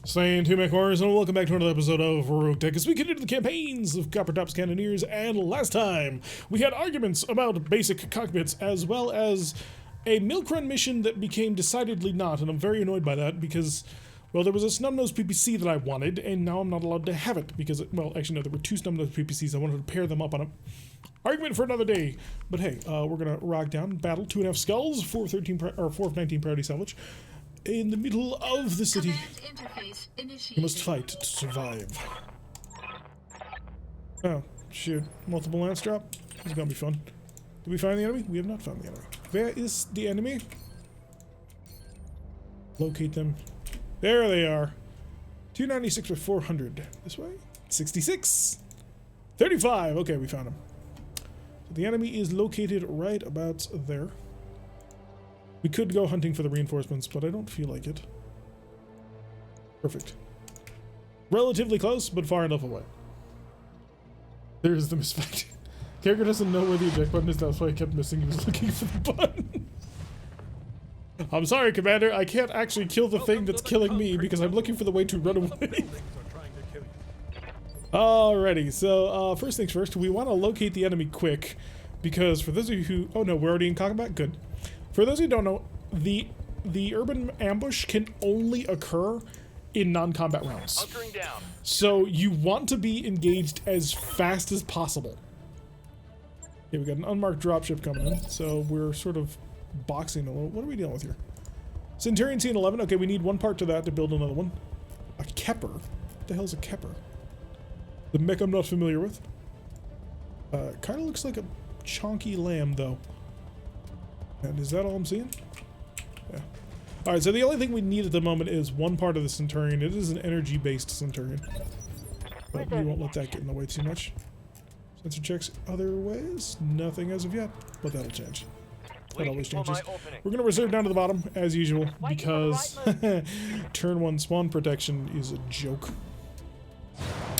Saying to my corners, and welcome back to another episode of RogueTech as we continue the campaigns of Copper Tops Cannoneers. And last time we had arguments about basic cockpits as well as a milk run mission that became decidedly not, and I'm very annoyed by that because, well, there was a snub-nosed PPC that I wanted, and now I'm not allowed to have it because, well, actually no, there were two snub-nosed PPCs. I wanted to pair them up on a argument for another day. But hey, we're gonna rock down, battle 2.5 skulls, 4 of 19 priority salvage. In the middle of the city, you must fight to survive. Oh, shoot. Multiple lance drop? This is gonna be fun. Did we find the enemy? We have not found the enemy. Where is the enemy? Locate them. There they are. 296 by 400. This way? 66. 35. Okay, we found him. So the enemy is located right about there. We could go hunting for the reinforcements, but I don't feel like it. Perfect. Relatively close, but far enough away. There's the misfect. Character doesn't know where the eject button is, that's why he kept missing. He was looking for the button. I'm sorry, Commander. I can't actually kill the thing that's killing me because I'm looking for the way to run away. Alrighty, so first things first, we want to locate the enemy quick because for those of you who... Oh no, we're already in combat? Good. For those who don't know, the urban ambush can only occur in non-combat rounds. So you want to be engaged as fast as possible. Okay, we got an unmarked dropship coming in, so we're sort of boxing a little. What are we dealing with here? Centurion C11. Okay, we need one part to that to build another one. A Kepper? What the hell is a Kepper? The mech I'm not familiar with. Kind of looks like a chonky lamb, though. And is that all I'm seeing? Yeah. Alright, so the only thing we need at the moment is one part of the Centurion. It is an energy-based Centurion. But we won't let that get in the way too much. Sensor checks other ways? Nothing as of yet, but that'll change. That always changes. We're going to reserve down to the bottom, as usual, because turn 1 spawn protection is a joke.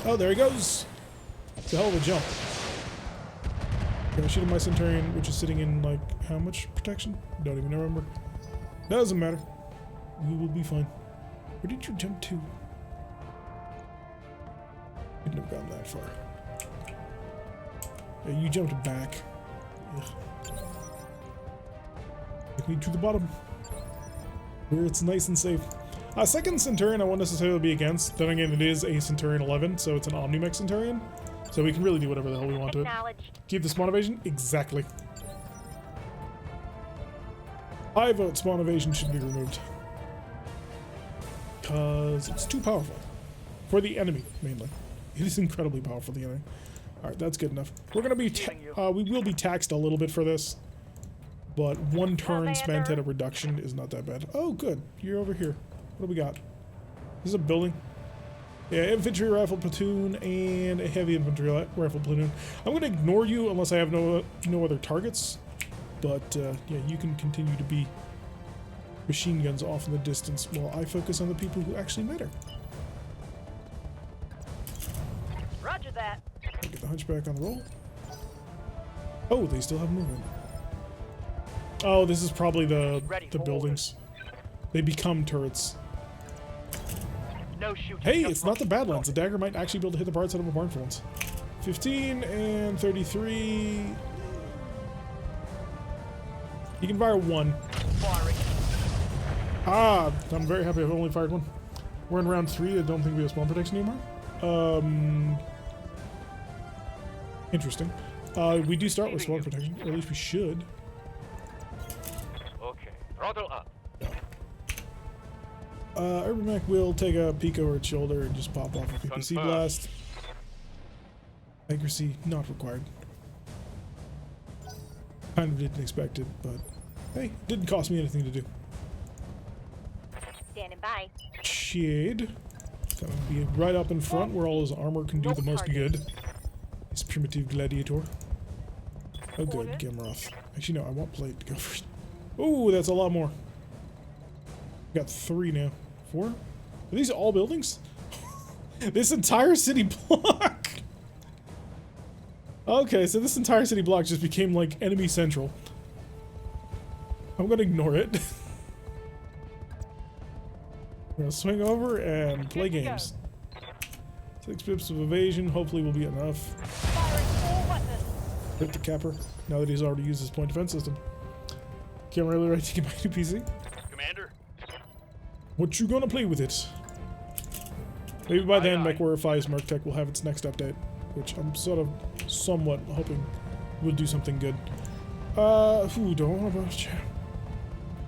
Oh, there he goes! It's a hell of a jump. Can I shoot at my Centurion, which is sitting in, like, how much protection? Don't even remember. Doesn't matter. We will be fine. Where did you jump to? Couldn't have gone that far. Yeah, you jumped back. Ugh. Take me to the bottom. Where it's nice and safe. Second Centurion I won't necessarily be against. Then again, it is a Centurion 11, so it's an Omnimech Centurion. So we can really do whatever the hell we want to it. Keep the spawn evasion? Exactly. I vote spawn evasion should be removed. Because it's too powerful. For the enemy, mainly. It is incredibly powerful for the enemy. Alright, that's good enough. We're going to be... we will be taxed a little bit for this. But one turn spent at a reduction is not that bad. Oh, good. You're over here. What do we got? This is a building. Yeah, infantry rifle platoon and a heavy infantry rifle platoon. I'm going to ignore you unless I have no other targets. But, yeah, you can continue to be machine guns off in the distance while I focus on the people who actually matter. Roger that. Get the hunchback on the roll. Oh, they still have movement. Oh, this is probably the buildings. They become turrets. No shooting. Hey, it's not the Badlands. The dagger might actually be able to hit the parts out of a barn for once. 15 and 33. You can fire one. Ah, I'm very happy I've only fired one. We're in round 3. I don't think we have spawn protection anymore. Interesting. We do start with spawn protection, or at least we should. Okay, throttle up. Urban Mech will take a peek over its shoulder and just pop off a PPC blast. Accuracy not required. Kind of didn't expect it, but hey, didn't cost me anything to do. Standing by. Shade. Gonna be right up in front where all his armor can do the most good. This primitive gladiator. Oh good, Gilmroth. Actually no, I want plate to go first. Ooh, that's a lot more. Got 3 now. 4? Are these all buildings? This entire city block! Okay, so this entire city block just became like enemy central. I'm gonna ignore it. We're gonna swing over and play Good to go. games. 6 pips of evasion, hopefully will be enough. Firing all weapons. Hit the capper, now that he's already used his point defense system. Okay, I'm really ready to get my new PC. Commander. What you gonna play with it? Maybe by then, Aye, aye. MechWarrify's RogueTech will have its next update, which I'm sort of somewhat hoping will do something good. Don't want about chat.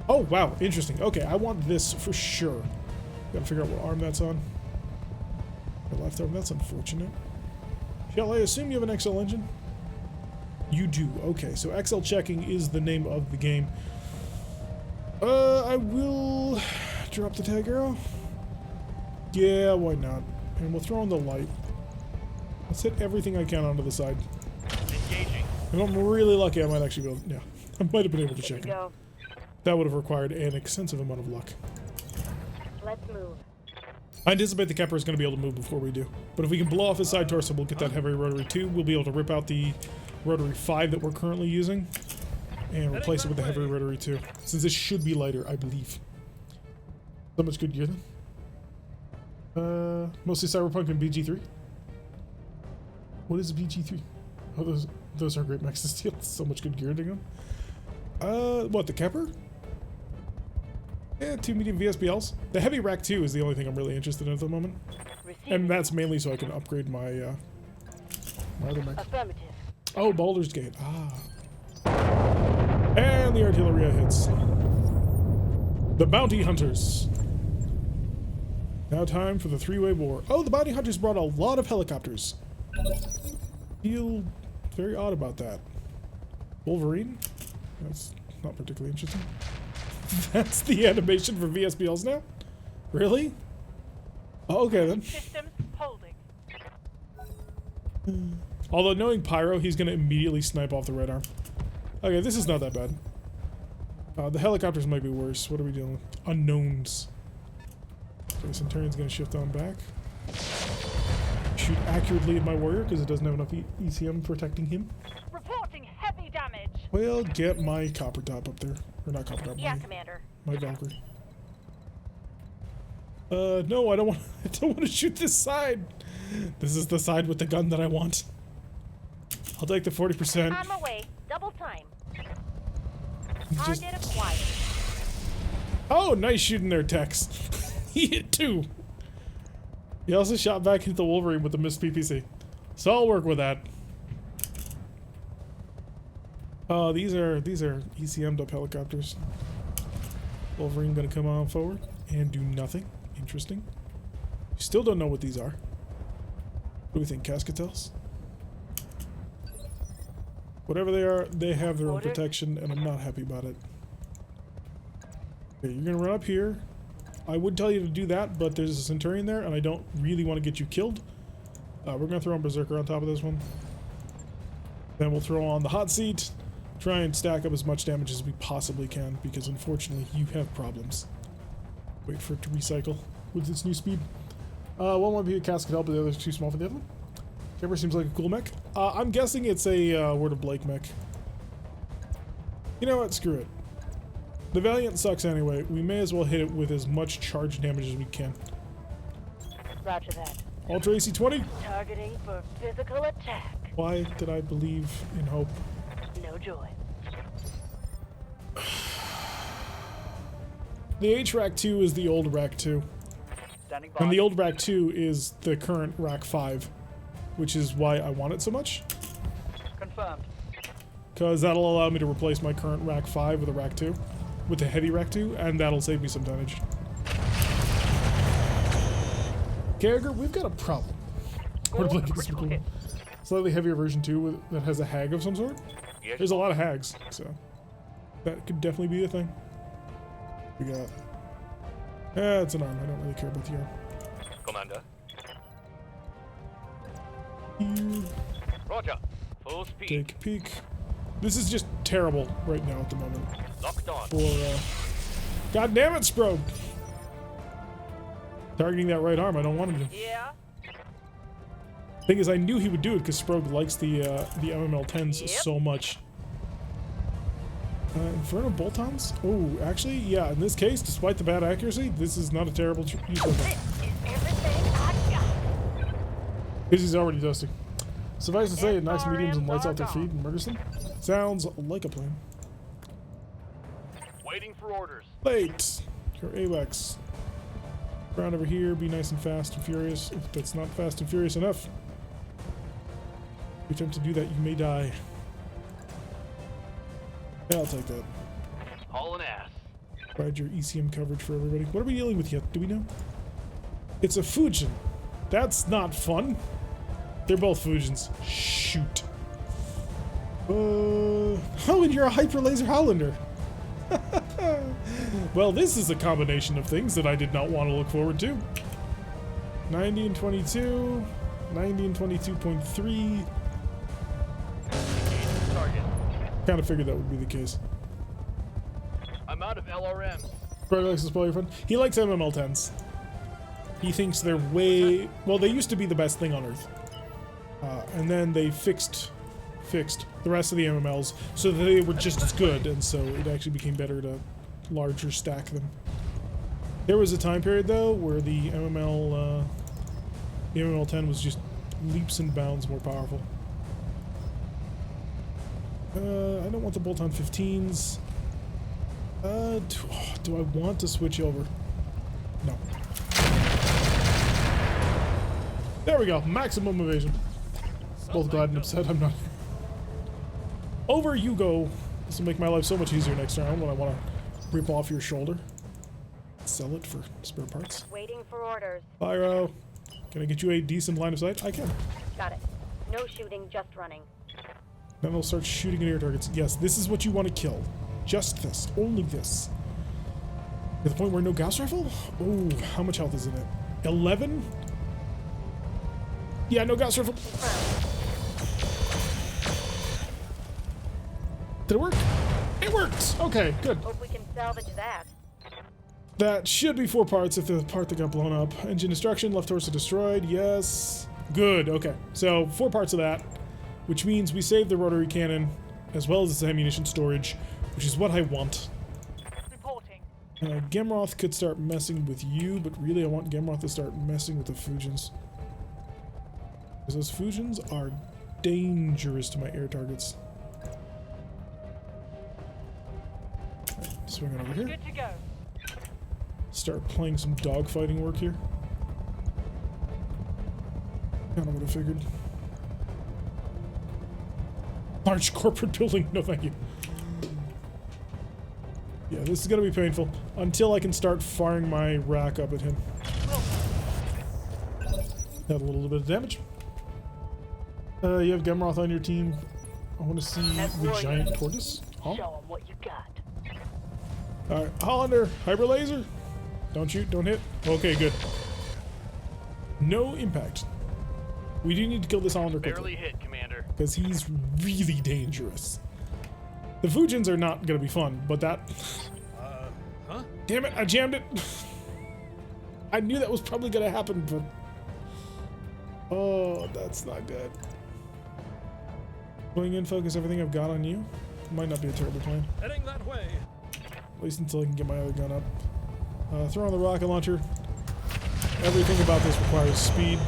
Oh, wow, interesting. Okay, I want this for sure. Gotta figure out what arm that's on. The left arm, that's unfortunate. Shall I assume you have an XL engine? You do. Okay, so XL checking is the name of the game. I will drop the tag arrow. Yeah, why not? And we'll throw in the light. Let's hit everything I can onto the side. Engaging. If I'm really lucky, I might actually be able to, yeah. I might have been able to Here check we him. go. That would have required an extensive amount of luck. Let's move. I anticipate the Kepler is going to be able to move before we do. But if we can blow off his side torso, we'll get that heavy rotary 2. We'll be able to rip out the rotary 5 that we're currently using and replace it with the heavy rotary 2. Since this should be lighter, I believe. So much good gear then. Mostly Cyberpunk and BG3. What is BG3? Oh, those are great mechs to steal. So much good gear to them. What, the Kepler? Yeah, 2 medium VSBLs. The heavy rack 2 is the only thing I'm really interested in at the moment. Receiving. And that's mainly so I can upgrade my, my other mech. Affirmative. Oh, Baldur's Gate. Ah. And the artillery hits. The Bounty Hunters. Now time for the 3-way war. Oh, the Bounty Hunters brought a lot of helicopters. Feel very odd about that. Wolverine? That's not particularly interesting. That's the animation for VSBLs now? Really? Oh, okay then. Systems holding. Although knowing Pyro, he's gonna immediately snipe off the red arm. Okay, this is not that bad. The helicopters might be worse. What are we dealing with? Unknowns. Okay, Centurion's gonna shift on back. Shoot accurately at my warrior because it doesn't have enough ECM protecting him. Reporting heavy damage. Well, get my copper top up there. Or not copper top, Yeah, Commander. my Valkyrie. No, I don't want to shoot this side. This is the side with the gun that I want. I'll take the 40%. On my way. Double time. Just- Target acquired. Oh, nice shooting there, Tex. He hit 2. He also shot back into the Wolverine with the missed PPC. So I'll work with that. These are ECM'd up helicopters. Wolverine gonna come on forward and do nothing. Interesting. Still don't know what these are. What do we think, Cascatels? Whatever they are, they have their own Order. protection, and I'm not happy about it. Okay, you're gonna run up here. I would tell you to do that, but there's a Centurion there, and I don't really want to get you killed. We're gonna throw on Berserker on top of this one. Then we'll throw on the hot seat. Try and stack up as much damage as we possibly can, because unfortunately you have problems. Wait for it to recycle with its new speed. One might be a Cascadel, but the other's too small for the other one. Camera seems like a cool mech. I'm guessing it's a Word of Blake mech. You know what? Screw it. The Valiant sucks anyway. We may as well hit it with as much charge damage as we can. Roger that. Ultra AC-20. Targeting for physical attack. Why did I believe in hope? No joy. The H-Rack 2 is the old Rack 2. Standing by. And the old Rack 2 is the current Rack 5. Which is why I want it so much. Confirmed. Because that'll allow me to replace my current Rack 5 with a Rack 2. With the heavy Rack 2, and that'll save me some tonnage. Gallagher, we've got a problem. We're playing this cool. Slightly heavier version 2 that has a hag of some sort. Yes. There's a lot of hags, so that could definitely be a thing. We got. It's an arm. I don't really care about the arm. Commander. You Roger. Full speed. take a peek. This is just terrible right now at the moment. Locked on. For God damn it, Sprogue! Targeting that right arm, I don't want him to. Yeah. Thing is, I knew he would do it because Sprogue likes the MML10s Yep. so much. Inferno bolt-ons? Oh, actually, yeah, in this case, despite the bad accuracy, this is not a terrible use of them. Because he's already dusty. Suffice to say, it knocks mediums and lights out their feet and murders them. Sounds like a plan. Waiting for orders. Late! Your AWACS. Around over here, be nice and fast and furious. If that's not fast and furious enough. If you attempt to do that, you may die. Yeah, I'll take that. Hauling ass. Provide your ECM coverage for everybody. What are we dealing with yet? Do we know? It's a Fujin. That's not fun. They're both Fujins. Shoot. Oh, and you're a Hyper Laser Hollander. Well, this is a combination of things that I did not want to look forward to. 90 and 22. 90 and 22.3. Target. Kind of figured that would be the case. I'm out of LRMs. Brother likes to spoil your fun. He likes MML-10s. He thinks they're way... Well, they used to be the best thing on Earth. And then they fixed the rest of the MMLs so that they were just as good, and so it actually became better to larger stack them. There was a time period, though, where the MML-10 was just leaps and bounds more powerful. I don't want the bolt-on 15s. Do I want to switch over? No. There we go. Maximum evasion. Both glad and upset I'm not. Over you go. This will make my life so much easier next round when I want to rip off your shoulder. Sell it for spare parts. Waiting for orders. Pyro, can I get you a decent line of sight? I can. Got it. No shooting, just running. Then I'll start shooting at air targets. Yes, this is what you want to kill. Just this. Only this. To the point where no Gauss rifle? Oh, how much health is in it? 11? Yeah, no Gauss rifle. Did it work? It worked! Okay, good. Hope we can salvage that. That should be 4 parts if the part that got blown up. Engine destruction, left torso destroyed, yes. Good, okay. So, 4 parts of that, which means we saved the rotary cannon, as well as its ammunition storage, which is what I want. Reporting. Gemroth could start messing with you, but really I want Gemroth to start messing with the Fujins. Because those Fujins are dangerous to my air targets. Swing it over here. Good to go. Start playing some dogfighting work here. Kind of what I figured. Large corporate building. No, thank you. Yeah, this is gonna be painful until I can start firing my rack up at him. Had a little bit of damage. You have Gemroth on your team. I want to see the giant tortoise. Huh? Show 'em what you got. Alright, Hollander, Hyper Laser. Don't shoot, don't hit. Okay, good. No impact. We do need to kill this Hollander quickly. Barely hit, Commander. Because he's really dangerous. The Fujins are not going to be fun, but that... Huh? Damn it, I jammed it! I knew that was probably going to happen, but... Oh, that's not good. Going in, focus everything I've got on you. Might not be a terrible plan. Heading that way. At least until I can get my other gun up. Throw on the rocket launcher. Everything about this requires speed.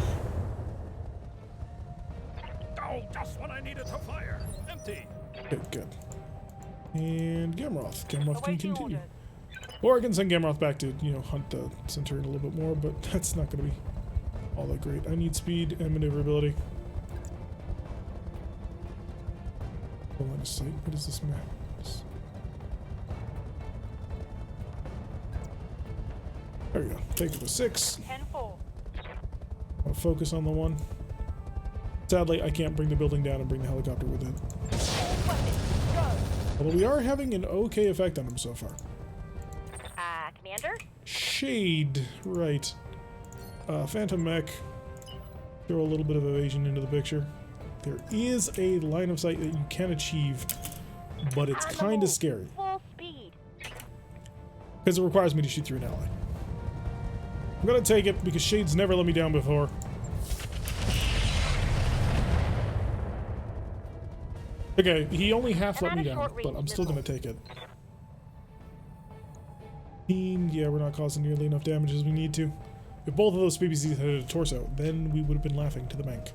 Oh, just when I needed to fire. Empty. Okay, good. And Gemroth. Gemroth can Await your continue. orders. Or I can send Gemroth back to, you know, hunt the Centurion a little bit more, but that's not going to be all that great. I need speed and maneuverability. Line of sight. What is this map? There we go. Take it to 6. 10-4. I'll focus on the one. Sadly, I can't bring the building down and bring the helicopter with it. Although we are having an okay effect on him so far. Commander? Shade. Right. Phantom Mech. Throw a little bit of evasion into the picture. There is a line of sight that you can achieve, but it's kind of scary. Full speed. Because it requires me to shoot through an ally. I'm gonna take it because Shade's never let me down before. Okay, he only half let me down, but I'm still gonna take it. Yeah, we're not causing nearly enough damage as we need to. If both of those PPCs had hit a torso, then we would have been laughing to the bank.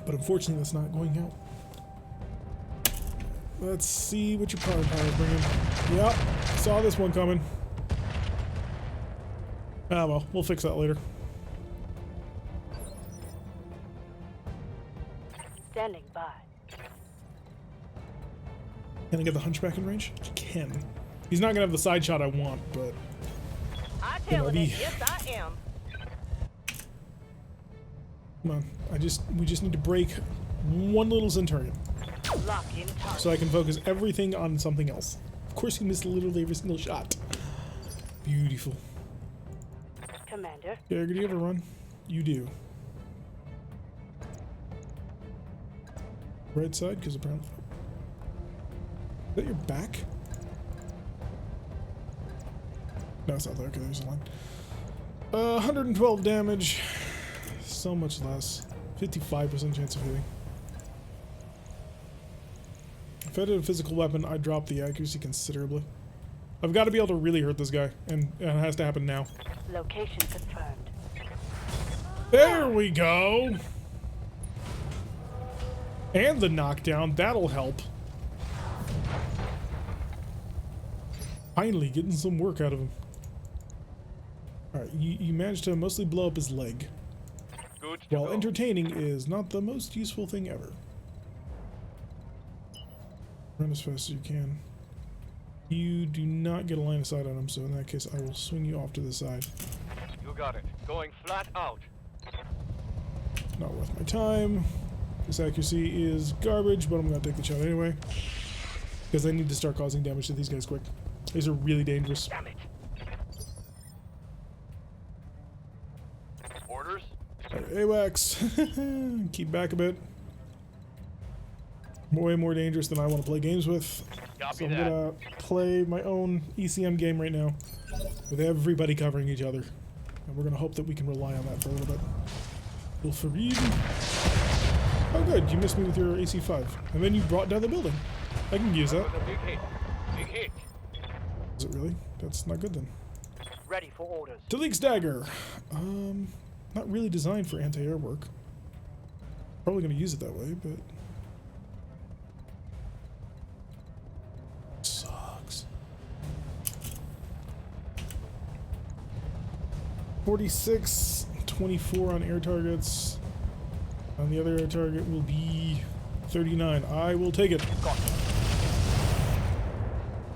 But unfortunately, that's not going out. Let's see what your power is bringing. Yep, saw this one coming. Ah well, we'll fix that later. Standing by. Can I get the hunchback in range? I can. He's not gonna have the side shot I want, but I you tell know, it, yes I am. come on. We just need to break one little Centurion. Lock in target. So I can focus everything on something else. Of course he missed literally every single shot. Beautiful. Commander. Jagger, do you ever run? You do. Right side, because apparently... Is that your back? No, it's not there. Okay, there's a line. 112 damage. So much less. 55% chance of hitting. If I did a physical weapon, I'd drop the accuracy considerably. I've got to be able to really hurt this guy, and it has to happen now. Location confirmed. There we go! And the knockdown, that'll help. Finally getting some work out of him. Alright, you managed to mostly blow up his leg. Good to While go. entertaining is not the most useful thing ever. Run as fast as you can. You do not get a line of sight on him, so in that case I will swing you off to the side. You got it. Going flat out. Not worth my time. This accuracy is garbage, but I'm gonna take the shot anyway. Because I need to start causing damage to these guys quick. These are really dangerous. Damn it. Orders? Alright, AWACS. Keep back a bit. Way more dangerous than I want to play games with. Copy So I'm that. gonna play my own ECM game right now. With everybody covering each other. And we're gonna hope that we can rely on that for a little bit. Wilfried. Oh good, you missed me with your AC5. And then you brought down the building. I can use that. With a big hit. Big hit. Is it really? That's not good then. Ready for orders. Talik's dagger. Not really designed for anti-air work. Probably gonna use it that way, but sucks. 46, 24 on air targets. On the other air target will be 39. I will take it.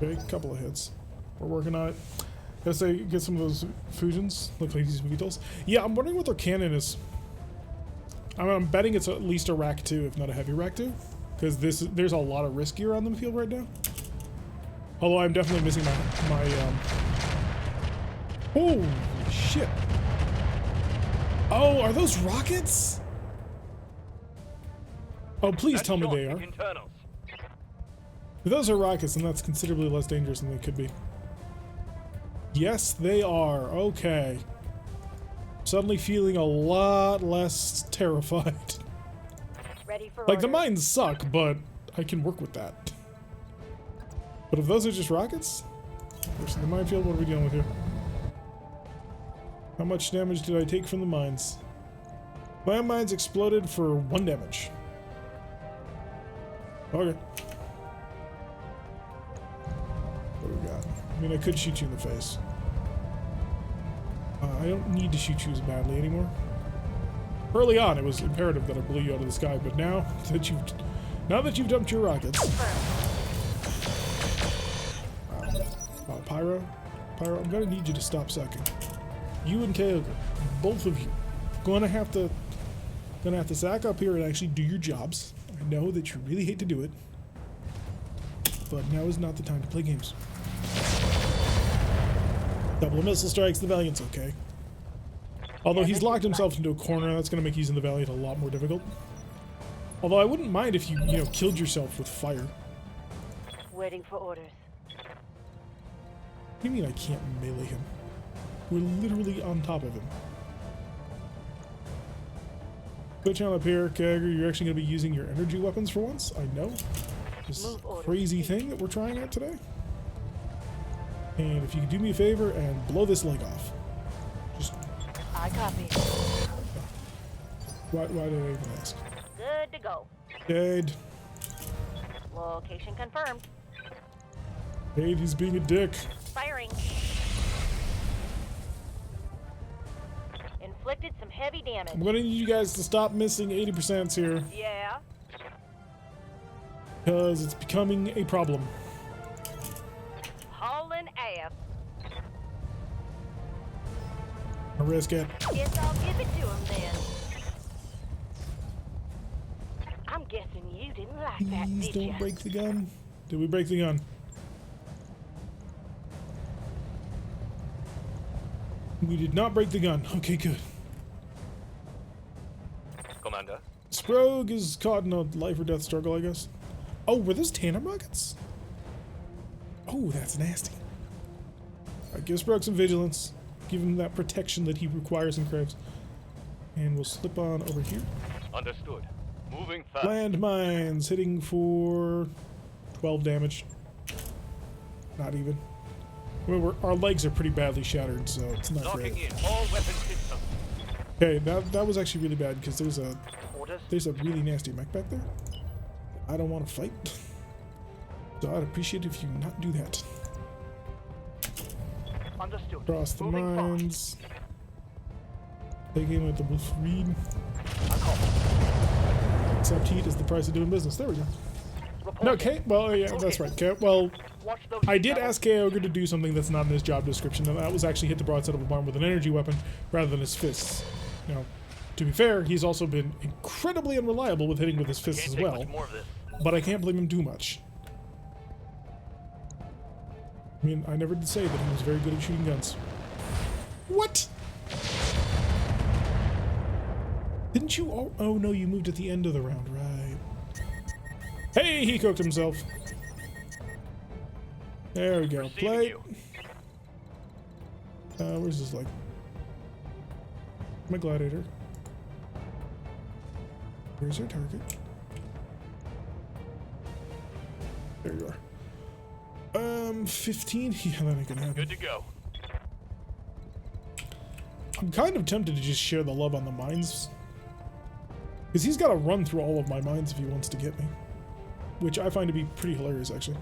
Okay, couple of hits. We're working on it. Gotta say, get some of those fusions. Look like these VTOLs. Yeah, I'm wondering what their cannon is. I'm betting it's at least a Rack 2, if not a heavy Rack 2. Because there's a lot of riskier on the field right now. Although I'm definitely missing my holy shit. Oh, are those rockets? Oh, please That's tell me short they are. internals. If those are rockets, then that's considerably less dangerous than they could be. Yes, they are. Okay. Suddenly feeling a lot less terrified. Ready for Like, the orders. mines suck, but I can work with that. But if those are just rockets? Versus the minefield, what are we dealing with here? How much damage did I take from the mines? Landmines exploded for 1 damage. Okay. What do we got? I mean, I could shoot you in the face. I don't need to shoot you as badly anymore. Early on, it was imperative that I blew you out of the sky, but now that you've dumped your rockets, Pyro, I'm gonna need you to stop sucking. You and Kyogre, both of you, gonna have to sack up here and actually do your jobs. I know that you really hate to do it, but now is not the time to play games. Double of missile strikes, the Valiant's okay. Although he's locked himself into a corner, that's going to make using the Valiant a lot more difficult. Although I wouldn't mind if you killed yourself with fire. Waiting for orders. What do you mean I can't melee him? We're literally on top of him. Switch on up here, Kyogre, you're actually going to be using your energy weapons for once, I know. This Move orders. crazy thing that we're trying out today. And if you could do me a favor and blow this leg off. Just, I copy. why did I even ask? Good to go. Cade. Location confirmed. Cade, he's being a dick. Firing. Inflicted some heavy damage. I'm gonna need you guys to stop missing 80% here, Yeah. because it's becoming a problem. Hauling ass. I risk it. Guess I'll give it to him then. I'm guessing you didn't like that, Please did don't ya? break the gun. Did we break the gun? We did not break the gun. Okay, good. Commander. Sprague is caught in a life or death struggle, I guess. Oh, were those tandem rockets? Oh, that's nasty. Alright, give Sprague some vigilance. Give him that protection that he requires and craves. And we'll slip on over here. Understood. Moving fast. Landmines hitting for 12 damage. Not even. Remember, our legs are pretty badly shattered, so it's not Locking great. in all weapon systems. Okay, that was actually really bad because there's Orders. a really nasty mech back there. I don't want to fight, so I'd appreciate if you not do that. Understood. Cross the Moving fast. mines. Take him with the Wolf Reed. I copy. Except heat is the price of doing business. There we go. Reporting. No, K. Well, yeah, that's right. K. Well, Watch those I did levels. ask K-Ogre to do something that's not in his job description, and that was actually hit the broadside of a barn with an energy weapon rather than his fists. You know, to be fair, he's also been incredibly unreliable with hitting with his fists Can't as take well, much more of this. but I can't blame him too much. I mean, I never did say that he was very good at shooting guns. What? Didn't you? Oh no, you moved at the end of the round, right? Hey, he cooked himself. There we go. Receiving Plate. you. Where's his leg? My gladiator. Where's your target? There you are. 15? Yeah, that ain't gonna happen. Good to go. I'm kind of tempted to just share the love on the mines. Because he's got to run through all of my mines if he wants to get me. Which I find to be pretty hilarious, actually.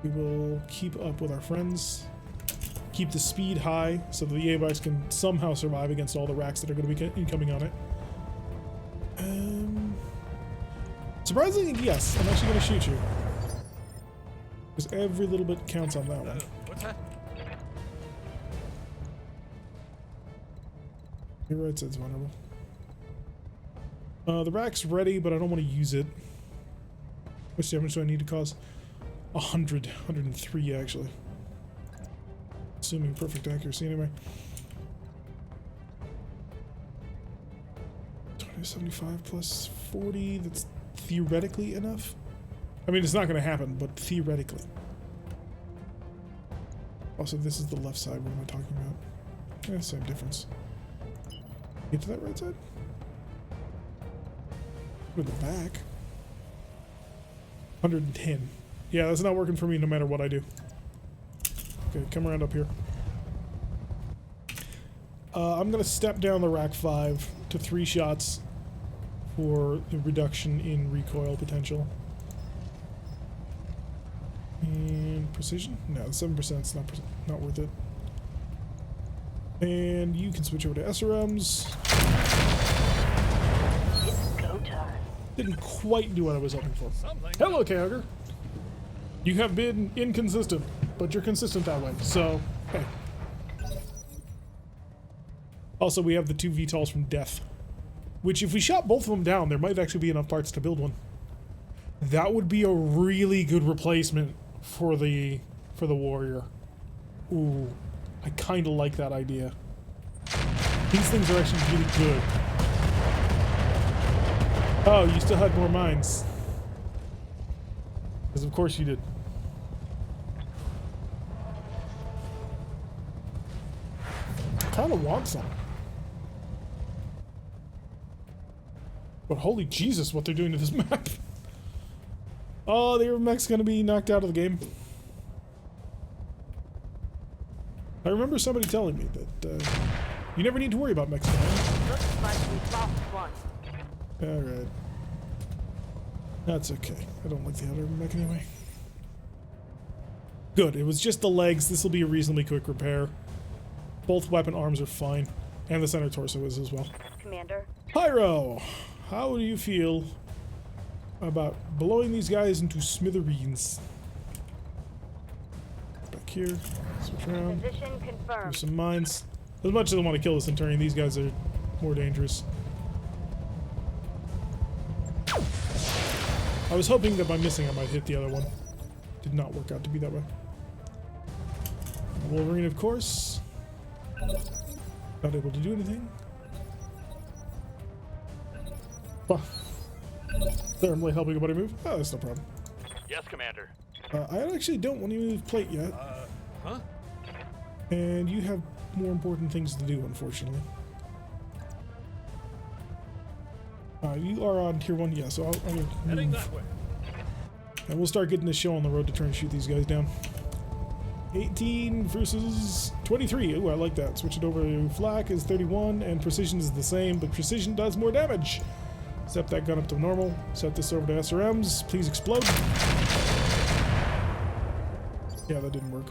We will keep up with our friends. Keep the speed high so that the A-Bikes can somehow survive against all the racks that are going to be incoming on it. Surprisingly, yes, I'm actually going to shoot you. Because every little bit counts on that one. What's that? Your right side's vulnerable. The rack's ready, but I don't want to use it. How much damage do I need to cause? 103 actually. Assuming perfect accuracy anyway. 2075 plus 40, that's theoretically enough. I mean, it's not going to happen, but theoretically. Also, this is the left side, what am I talking about? Yeah, same difference. Get to that right side? Go to the back. 110. Yeah, that's not working for me no matter what I do. Okay, come around up here. I'm going to step down the rack 5 to 3 shots for the reduction in recoil potential. And precision? No, 7% is not worth it. And you can switch over to SRMs. It's go time. Didn't quite do what I was hoping for. Something. Hello, Kyogre. You have been inconsistent, but you're consistent that way, so, hey. Also, we have the 2 VTOLs from Death, which if we shot both of them down, there might actually be enough parts to build one. That would be a really good replacement for the warrior. Ooh, I kind of like that idea. These things are actually really good. Oh, you still had more mines. Because of course you did. I kind of want some. But holy Jesus, what they're doing to this map. Oh, the mech's gonna be knocked out of the game. I remember somebody telling me that you never need to worry about Mexico. Looks like we've lost one. Alright. That's okay. I don't like the other mech anyway. Good. It was just the legs. This will be a reasonably quick repair. Both weapon arms are fine. And the center torso is as well. Commander. Pyro! How do you feel about blowing these guys into smithereens? Back here. Switch around. Position confirmed. Do some mines. As much as I want to kill the Centurion, these guys are more dangerous. I was hoping that by missing I might hit the other one. Did not work out to be that way. Wolverine, of course. Not able to do anything. Well, thermally helping a buddy move. Oh, that's no problem. Yes, Commander. I actually don't want to move plate yet. Huh? And you have more important things to do, unfortunately. You are on tier 1, yeah, so I'll Heading move. that way. And we'll start getting this show on the road to try and shoot these guys down. 18 versus 23. Ooh, I like that. Switch it over to flak is 31, and precision is the same, but precision does more damage. Set that gun up to normal. Set this over to SRMs. Please explode. Yeah, that didn't work.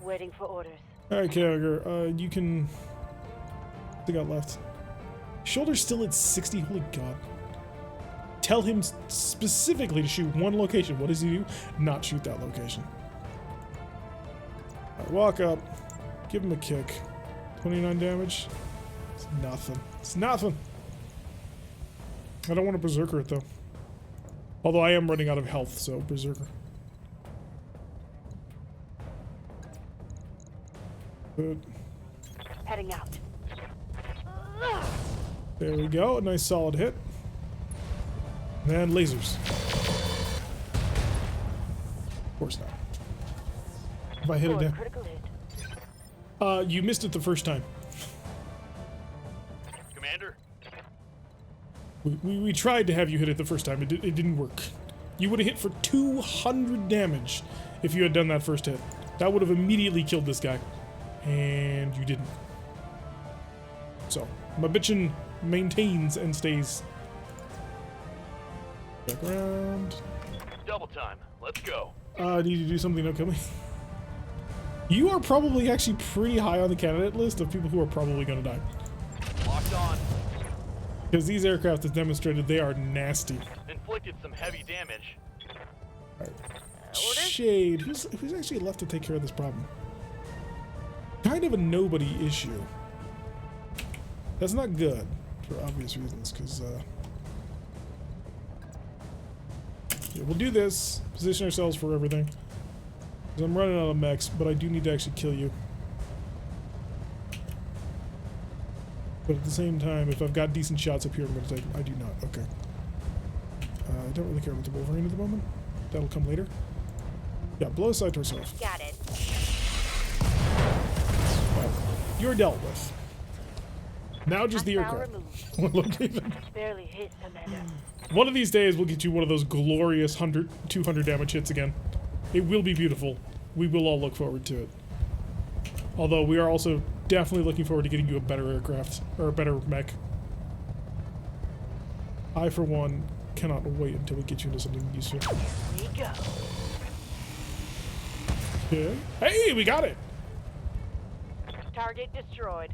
Waiting for orders. Alright, Kyogre, you can... What they got left? Shoulder's still at 60. Holy god. Tell him specifically to shoot one location. What does he do? Not shoot that location. Alright, walk up. Give him a kick. 29 damage. It's nothing. It's nothing. I don't want to Berserker it, though. Although I am running out of health, so Berserker. Good. Heading out. There we go. A nice solid hit. And lasers. Of course not. If I hit it Forward down. critical hit. You missed it the first time. Commander? We tried to have you hit it the first time. It didn't work. You would have hit for 200 damage if you had done that first hit. That would have immediately killed this guy. And you didn't. So, my bitchin' maintains and stays. Back around. Double time. Let's go. I need to do something, don't kill me. You are probably actually pretty high on the candidate list of people who are probably gonna die. Locked on. Because these aircraft have demonstrated they are nasty. Inflicted some heavy damage. Shade. Who's actually left to take care of this problem? Kind of a nobody issue. That's not good, for obvious reasons, because, yeah, we'll do this. Position ourselves for everything. Because I'm running out of mechs, but I do need to actually kill you. But at the same time, if I've got decent shots up here, I'm going to take them. I do not. Okay. I don't really care about the Wolverine at the moment. That'll come later. Yeah, blow aside torso off. Got it. You're dealt with. Now just the Hostile aircraft. removed. One location. Barely hit, Commander. One of these days we'll get you one of those glorious 200 damage hits again. It will be beautiful. We will all look forward to it. Although we are also definitely looking forward to getting you a better aircraft, or a better mech. I, for one, cannot wait until we get you into something useful. Here we go. Okay. Hey, we got it! Target destroyed.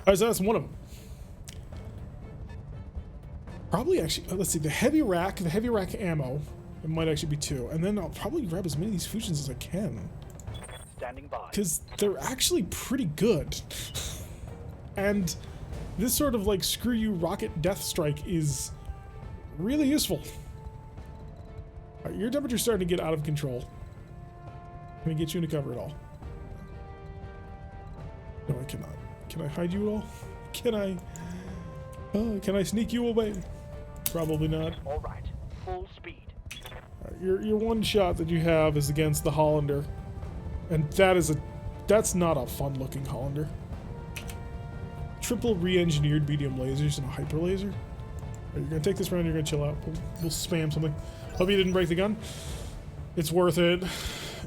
Oh, so that's one of them. Probably actually, let's see, the heavy rack ammo, it might actually be 2. And then I'll probably grab as many of these fusions as I can. Standing by. Because they're actually pretty good. And this sort of like screw you rocket death strike is really useful. Alright, your temperature's starting to get out of control. Can I get you into cover at all? No, I cannot. Can I hide you at all? Can I? Can I sneak you away? Probably not. All right. Full speed. Alright, your one shot that you have is against the Hollander, and that's not a fun-looking Hollander. Triple re-engineered medium lasers and a hyper laser. Alright, you're gonna take this round. You're gonna chill out. We'll spam something. Hope you didn't break the gun. It's worth it.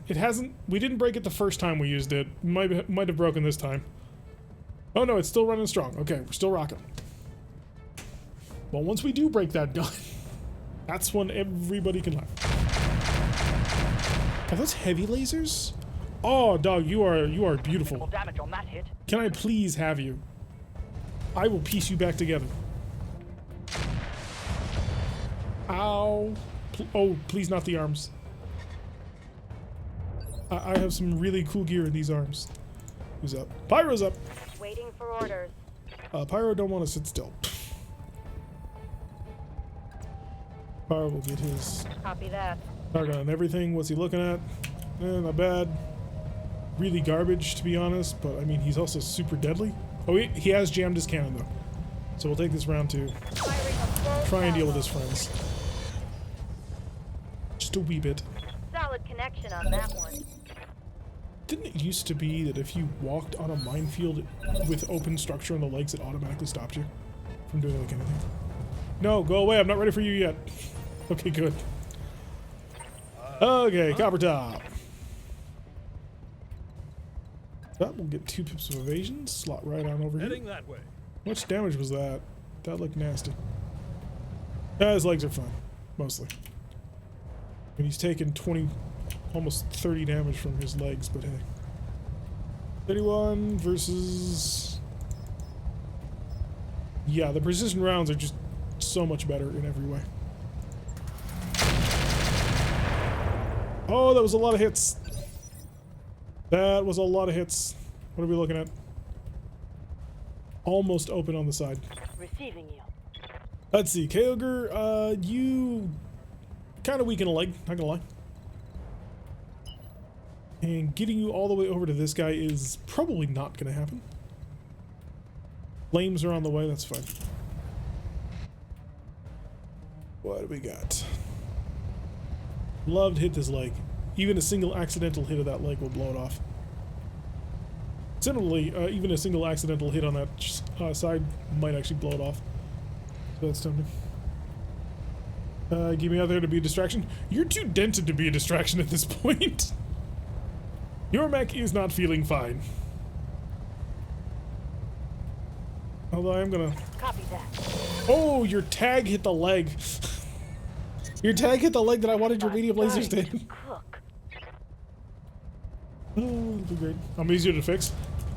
It hasn't. We didn't break it the first time we used it. Might have broken this time. Oh no, it's still running strong. Okay, we're still rocking. Well, once we do break that gun, that's when everybody can laugh. Are those heavy lasers? Oh, dog, you are beautiful. Damage on that hit. Can I please have you? I will piece you back together. Ow. Oh, please not the arms. I have some really cool gear in these arms. Who's up? Pyro's up. Waiting for orders. Pyro don't want to sit still. Pyro will get his Copy that. target on everything. What's he looking at? Not bad. Really garbage, to be honest, but I mean, he's also super deadly. Oh, he has jammed his cannon, though. So we'll take this round to try and deal with his friends. Just a wee bit. Solid connection on that one. Didn't it used to be that if you walked on a minefield with open structure on the legs, it automatically stopped you from doing like anything? No, go away. I'm not ready for you yet. Okay, good. Okay, copper top. That will get 2 pips of evasion. Slot right on over here. Heading that way. How much damage was that? That looked nasty. Yeah, his legs are fine. Mostly. And he's taken 20, almost 30 damage from his legs, but hey. 31 versus... Yeah, the precision rounds are just so much better in every way. Oh, that was a lot of hits. That was a lot of hits. What are we looking at? Almost open on the side. Receiving you. Let's see, Kyogre, you kind of weaken a leg, not gonna lie. And getting you all the way over to this guy is probably not gonna happen. Flames are on the way, that's fine. What do we got? Love to hit this leg. Even a single accidental hit of that leg will blow it off. Similarly, even a single accidental hit on that side might actually blow it off. So that's tempting. Get me out there to be a distraction. You're too dented to be a distraction at this point. Your mech is not feeling fine. Although I'm gonna... Copy that. Oh, your tag hit the leg. Your tag hit the leg that I wanted your medium lasers to hit. Cook. Oh, that'll be great. I'm easier to fix.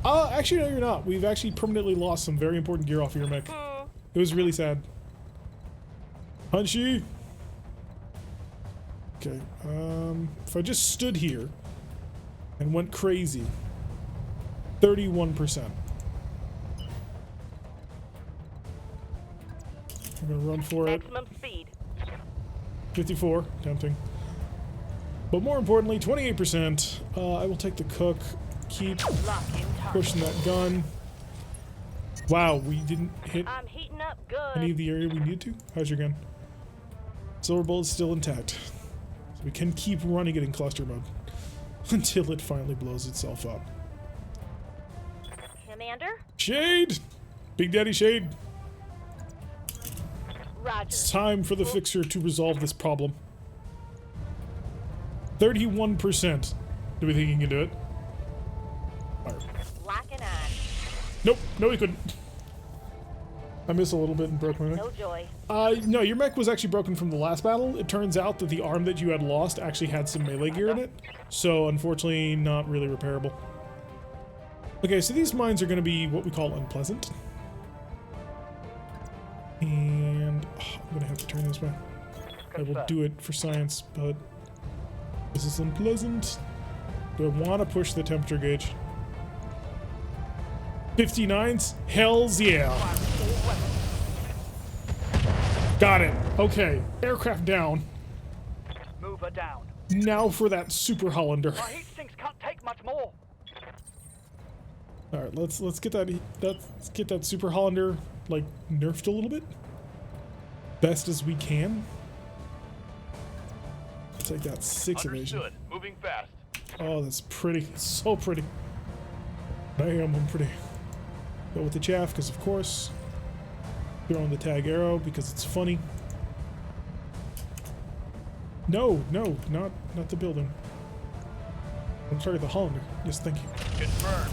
Actually, no, you're not. We've actually permanently lost some very important gear off of your mech. It was really sad. Punchy. Okay. If I just stood here and went crazy, 31%. I'm gonna run for it. Maximum speed. 54, tempting. But more importantly, 28%. I will take the cook. Keep pushing that gun. Wow, we didn't hit I'm heating up good. any of the area we need to. How's your gun? Silver bullet's still intact. So we can keep running it in cluster mode until it finally blows itself up. Commander? Shade! Big Daddy Shade. Roger. It's time for the fixer to resolve this problem. 31%. Do we think he can do it? Lock and on. Nope. No, he couldn't. I missed a little bit and broke my neck. No joy. No, your mech was actually broken from the last battle. It turns out that the arm that you had lost actually had some melee gear in it. So, unfortunately, not really repairable. Okay, so these mines are going to be what we call unpleasant. And I'm going to have to turn this way. I will do it for science, but this is unpleasant. Do I want to push the temperature gauge? 59s? Hells yeah. Got it. Okay. Aircraft down. Move her down. Now for that Super Hollander. My heat sinks can't take much more. All right, let's get that Super Hollander like nerfed a little bit. Best as we can. Take that 6 evasion. Understood. Moving fast. Oh, that's pretty. So pretty. Damn, I'm pretty. Go with the chaff, because of course. Throwing the tag arrow, because it's funny. No, not the building. I'm sorry, the Hollander. Yes, thank you. Confirmed.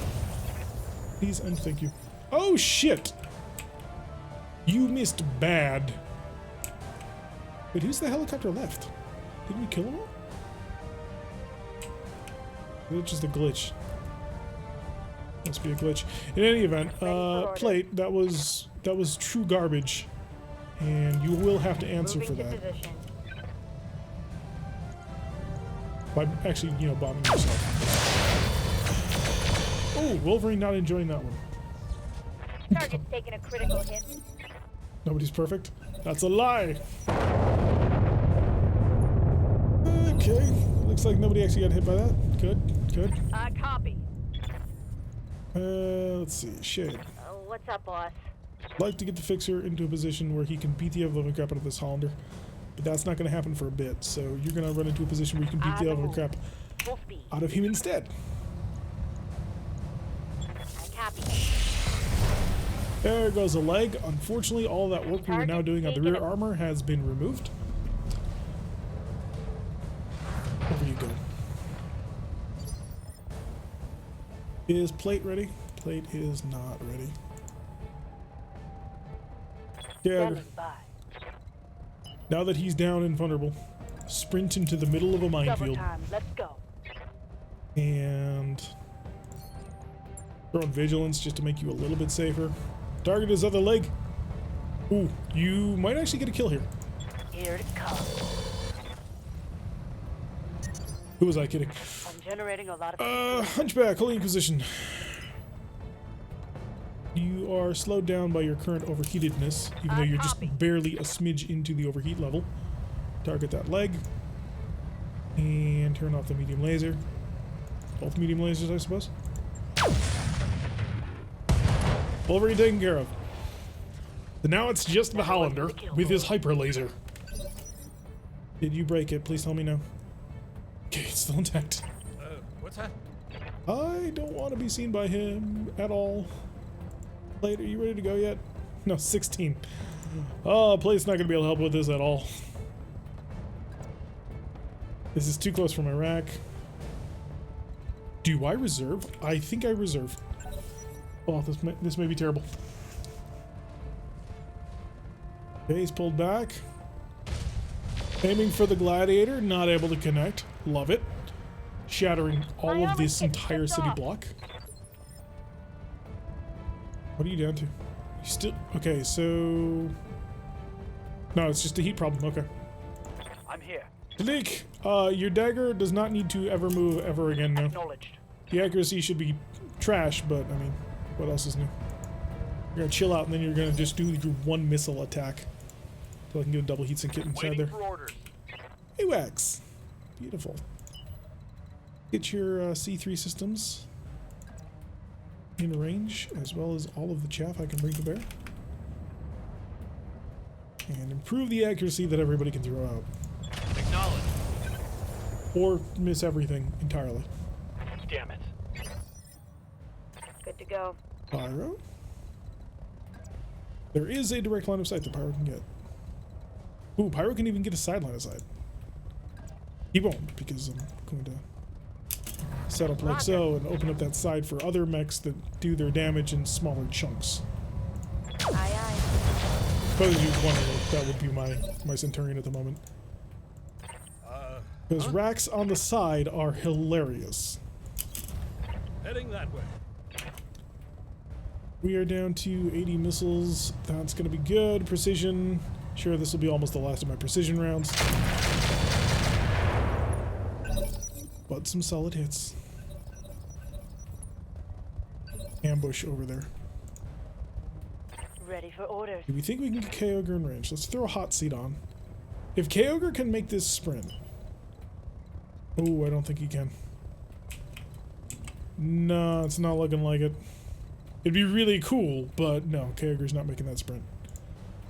Please and thank you. Oh shit! You missed bad. Wait, who's the helicopter left? Didn't we kill him all? Or is it just a glitch? Must be a glitch. In any event, plate, that was true garbage. And you will have to answer for that. By actually, you know, bombing yourself. Oh, Wolverine not enjoying that one. Target's taking a critical hit. Nobody's perfect? That's a lie! Okay, looks like nobody actually got hit by that. Good, good. Copy. Let's see, Shade. What's up, boss? Like to get the Fixer into a position where he can beat the living crap out of this Hollander. But that's not going to happen for a bit, so you're going to run into a position where you can beat the living crap Full speed. out of him instead. Copy. There goes a leg. Unfortunately, all that work we were now doing on the rear armor has been removed. Over you go. Is plate ready? Plate is not ready. Yeah. Now that he's down and vulnerable, sprint into the middle of a minefield. Let's go. And throw in vigilance just to make you a little bit safer. Target his other leg. Ooh, you might actually get a kill here. Here it comes. Who was I kidding? I'm generating a lot of Hunchback, holding position. You are slowed down by your current overheatedness, even though you're just barely a smidge into the overheat level. Target that leg. And turn off the medium laser. Both medium lasers, I suppose. Wolverine taken care of. So now it's just the Hollander with his hyper laser. Did you break it? Please tell me no. Okay, it's still intact. What's that? I don't want to be seen by him at all. Plate, are you ready to go yet? No, 16. Oh, Plate's not going to be able to help with this at all. This is too close for my rack. Do I reserve? I think I reserve. Oh, this may be terrible. Okay, he's pulled back. Aiming for the Gladiator, not able to connect. Love it. Shattering all of this entire city block. What are you down to? You still... Okay, so... No, it's just a heat problem. Okay. I'm here. Talik, your dagger does not need to ever move ever again now. Acknowledged. The accuracy should be trash, but, I mean, what else is new? You're gonna chill out, and then you're gonna just do your one missile attack. So I can get a double heatsink kit inside there. Waiting for orders. AWACS! Beautiful. Get your C3 systems in range, as well as all of the chaff I can bring to bear. And improve the accuracy that everybody can throw out. Acknowledged. Or miss everything entirely. Damn it. Good to go. Pyro. There is a direct line of sight that Pyro can get. Ooh, Pyro can even get a sideline of sight. He won't, because I'm going to set up like so and open up that side for other mechs that do their damage in smaller chunks. Aye, aye. Suppose you'd wonder if that would be my Centurion at the moment. Because racks on the side are hilarious. Heading that way. We are down to 80 missiles. That's going to be good. Precision. Sure, this will be almost the last of my precision rounds. But some solid hits. Ambush over there. Ready for orders. Do we think we can get Kyogre in range? Let's throw a hot seat on. If Kyogre can make this sprint... Oh, I don't think he can. No, it's not looking like it. It'd be really cool, but no, Kyogre's not making that sprint.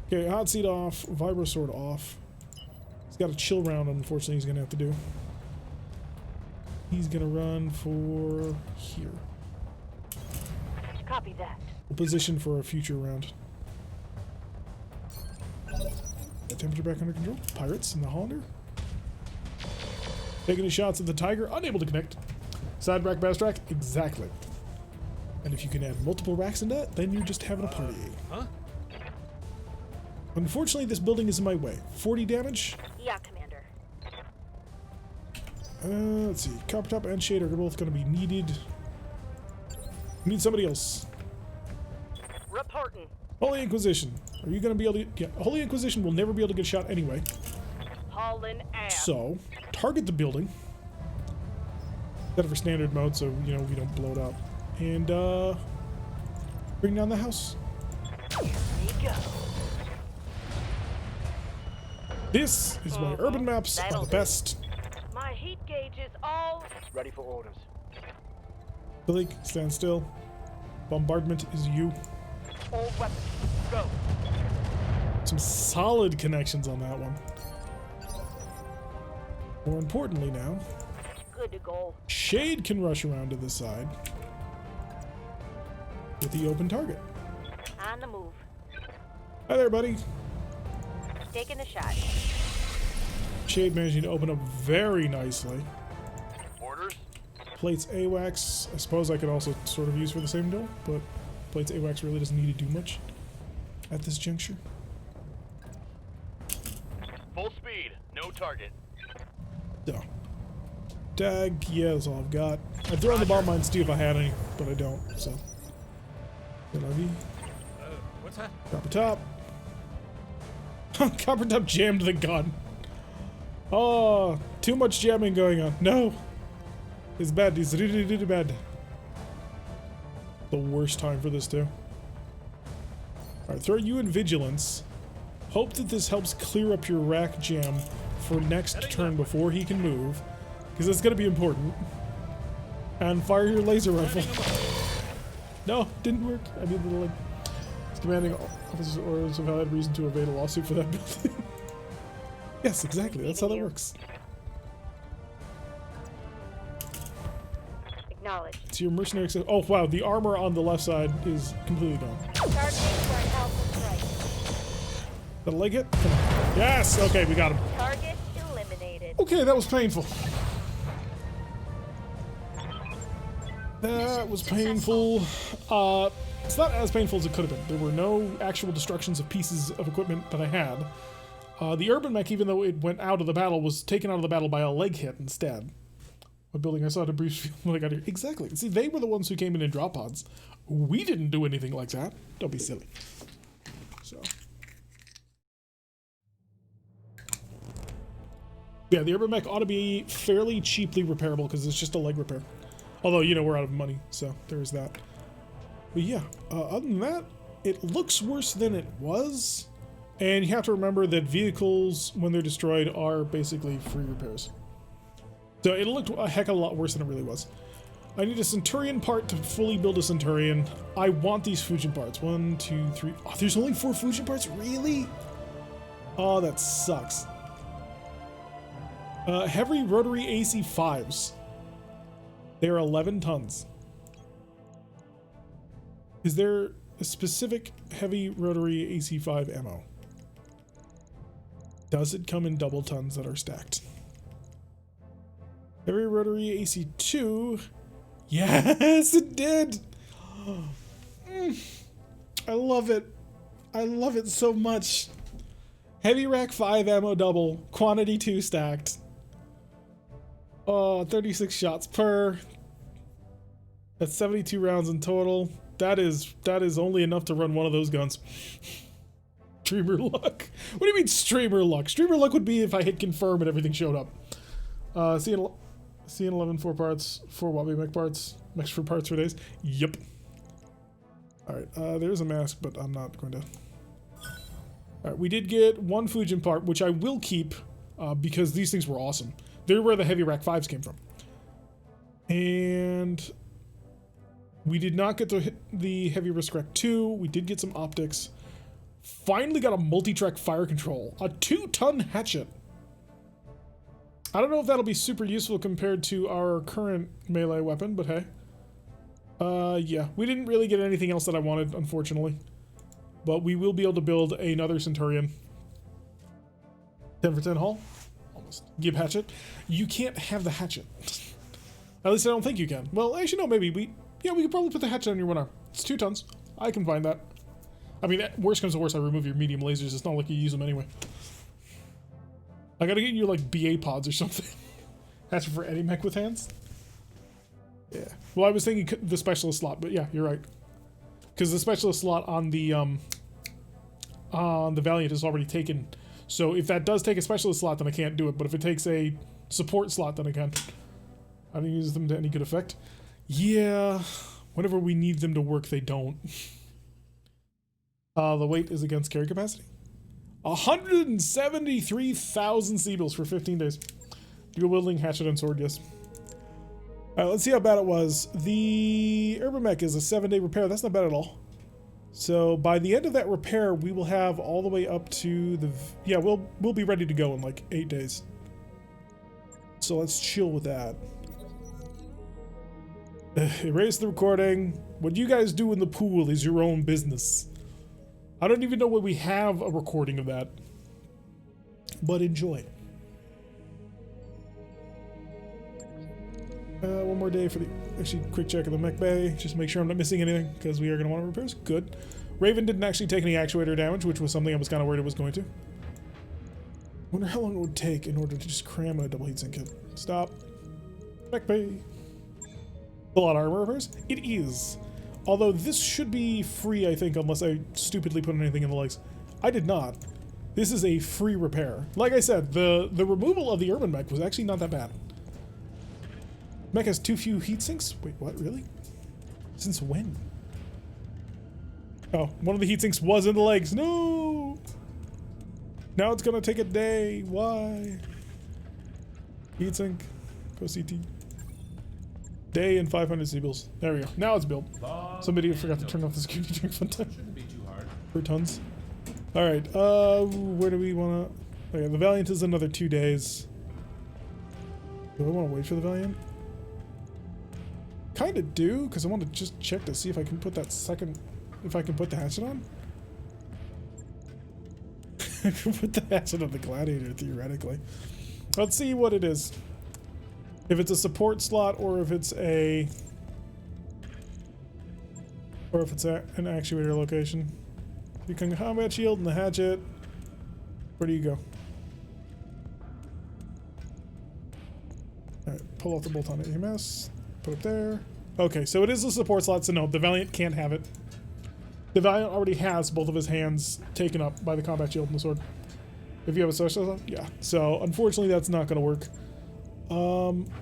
Okay, hot seat off, vibro sword off. He's got a chill round, unfortunately, he's gonna have to do. He's gonna run for here. Copy that. We'll position for a future round. Got temperature back under control. Pirates in the Hollander. Taking his shots at the Tiger, unable to connect. Side rack, best rack? Exactly. And if you can add multiple racks in that, then you're just having a party. Huh? Unfortunately, this building is in my way. 40 damage? Yeah, Commander. Let's see. Copper Top and Shade are both going to be needed. We need somebody else. Reporting. Holy Inquisition. Are you going to be able to... Yeah, Holy Inquisition will never be able to get shot anyway. Hauling ass. So, target the building. Set it for standard mode so, you know, we don't blow it up. And, bring down the house. Here we go. This is why urban maps are That'll the do. best. My heat gauge is all Ready for orders. Billy, stand still. Bombardment is you. all weapons. Go. Some solid connections on that one. More importantly now, Good to go. Shade can rush around to the side with the open target. On the move. Hi there, buddy. Taking a shot. Shade managing to open up very nicely. Orders? Plates AWACS, I suppose I could also sort of use for the same goal, but Plates AWACS really doesn't need to do much at this juncture. Full speed. No target. So, tag, yeah, that's all I've got. I'd throw in the bomb mines too if I had any, but I don't, so. LRV, What's that? Copper Top. Copper Top jammed the gun. Oh, too much jamming going on. No. It's bad. It's really, really bad. The worst time for this too. Alright, throw you in Vigilance. Hope that this helps clear up your rack jam for next turn before he can move. Because that's going to be important. And fire your laser rifle. No, didn't work. I need the, like, commanding officers or orders have had reason to evade a lawsuit for that building. Yes, exactly. That's how that works. Acknowledge. It's your mercenary. Oh wow, the armor on the left side is completely gone. Targeting for an alpha strike. Got a leg hit? Come on. Yes. Okay, we got him. Target eliminated. Okay, that was painful. That was painful. It's not as painful as it could have been. There were no actual destructions of pieces of equipment that I had. The urban mech, even though it went out of the battle, was taken out of the battle by a leg hit instead. A building I saw at a brief field when I got here. Exactly. See, they were the ones who came in drop pods. We didn't do anything like that. Don't be silly. So. Yeah, the urban mech ought to be fairly cheaply repairable because it's just a leg repair. Although, you know, we're out of money, so there's that. But yeah, other than that, it looks worse than it was. And you have to remember that vehicles, when they're destroyed, are basically free repairs. So it looked a heck of a lot worse than it really was. I need a Centurion part to fully build a Centurion. I want these Fusion parts. 1, 2, 3. Oh, there's only 4 Fusion parts? Really? Oh, that sucks. Heavy rotary AC5s. They're 11 tons. Is there a specific heavy rotary AC5 ammo? Does it come in double tons that are stacked? Heavy rotary AC2. Yes, it did. I love it. I love it so much. Heavy rack 5 ammo double. Quantity 2 stacked. Oh, 36 shots per. That's 72 rounds in total. That is only enough to run one of those guns. Streamer luck. What do you mean streamer luck? Streamer luck would be if I hit confirm and everything showed up. CN11 4 parts, 4 Wabi mech parts, mechs for parts for days. Yep. Alright, there's a mask, but I'm not going to. Alright, we did get 1 Fujin part, which I will keep because these things were awesome. They're where the heavy rack 5s came from. And we did not get the heavy risk rack 2. We did get some optics. Finally got a multi-track fire control. A 2-ton hatchet. I don't know if that'll be super useful compared to our current melee weapon, but hey. Yeah, we didn't really get anything else that I wanted, unfortunately. But we will be able to build another Centurion. 10 for 10 hull. Almost. Gib hatchet. You can't have the hatchet. At least I don't think you can. Well, actually, no, maybe we could probably put the hatchet on your one arm. It's 2 tons. I can find that. I mean, worst comes to worst, I remove your medium lasers. It's not like you use them anyway. I gotta get you like BA pods or something. That's for any mech with hands. Yeah. Well, I was thinking the specialist slot, but yeah, you're right. Because the specialist slot on the Valiant is already taken. So if that does take a specialist slot, then I can't do it. But if it takes a support slot, then I can. I don't use them to any good effect. Yeah. Whenever we need them to work, they don't. The weight is against carry capacity. 173,000 Seabills for 15 days. Dual wielding hatchet and sword, yes. Alright, let's see how bad it was. The Urban Mech is a 7-day repair. That's not bad at all. So by the end of that repair, we will have all the way up to the... Yeah, we'll be ready to go in like 8 days. So let's chill with that. Erase the recording. What you guys do in the pool is your own business. I don't even know where we have a recording of that. But enjoy. One more day for the... Actually, quick check of the mech bay. Just make sure I'm not missing anything, because we are going to want to repairs. Good. Raven didn't actually take any actuator damage, which was something I was kind of worried it was going to. Wonder how long it would take in order to just cram in a double heatsink kit. Stop. Mech bay. A lot of armor repairs? It is. Although this should be free, I think, unless I stupidly put anything in the legs. I did not. This is a free repair. Like I said, the removal of the Urban Mech was actually not that bad. Mech has too few heat sinks? Wait, what? Really? Since when? Oh, one of the heat sinks was in the legs. No! Now it's gonna take a day. Why? Heat sink. Go CT. Day and 500 Seabills. There we go. Now it's built. Somebody forgot to turn off the security during fun time. Shouldn't be too hard. Per tons. Alright, where do we wanna... Oh yeah, the Valiant is another 2 days. Do I wanna wait for the Valiant? Kinda do, because I want to just check to see if I can put that second... If I can put the hatchet on? I can put the hatchet on the Gladiator, theoretically. Let's see what it is. If it's a support slot, or if it's a... Or if it's an actuator location. You can combat shield and the hatchet. Where do you go? Alright, pull off the bolt on EMS. Put it there. Okay, so it is a support slot, so no, the Valiant can't have it. The Valiant already has both of his hands taken up by the combat shield and the sword. If you have a special slot, yeah. So, unfortunately, that's not going to work.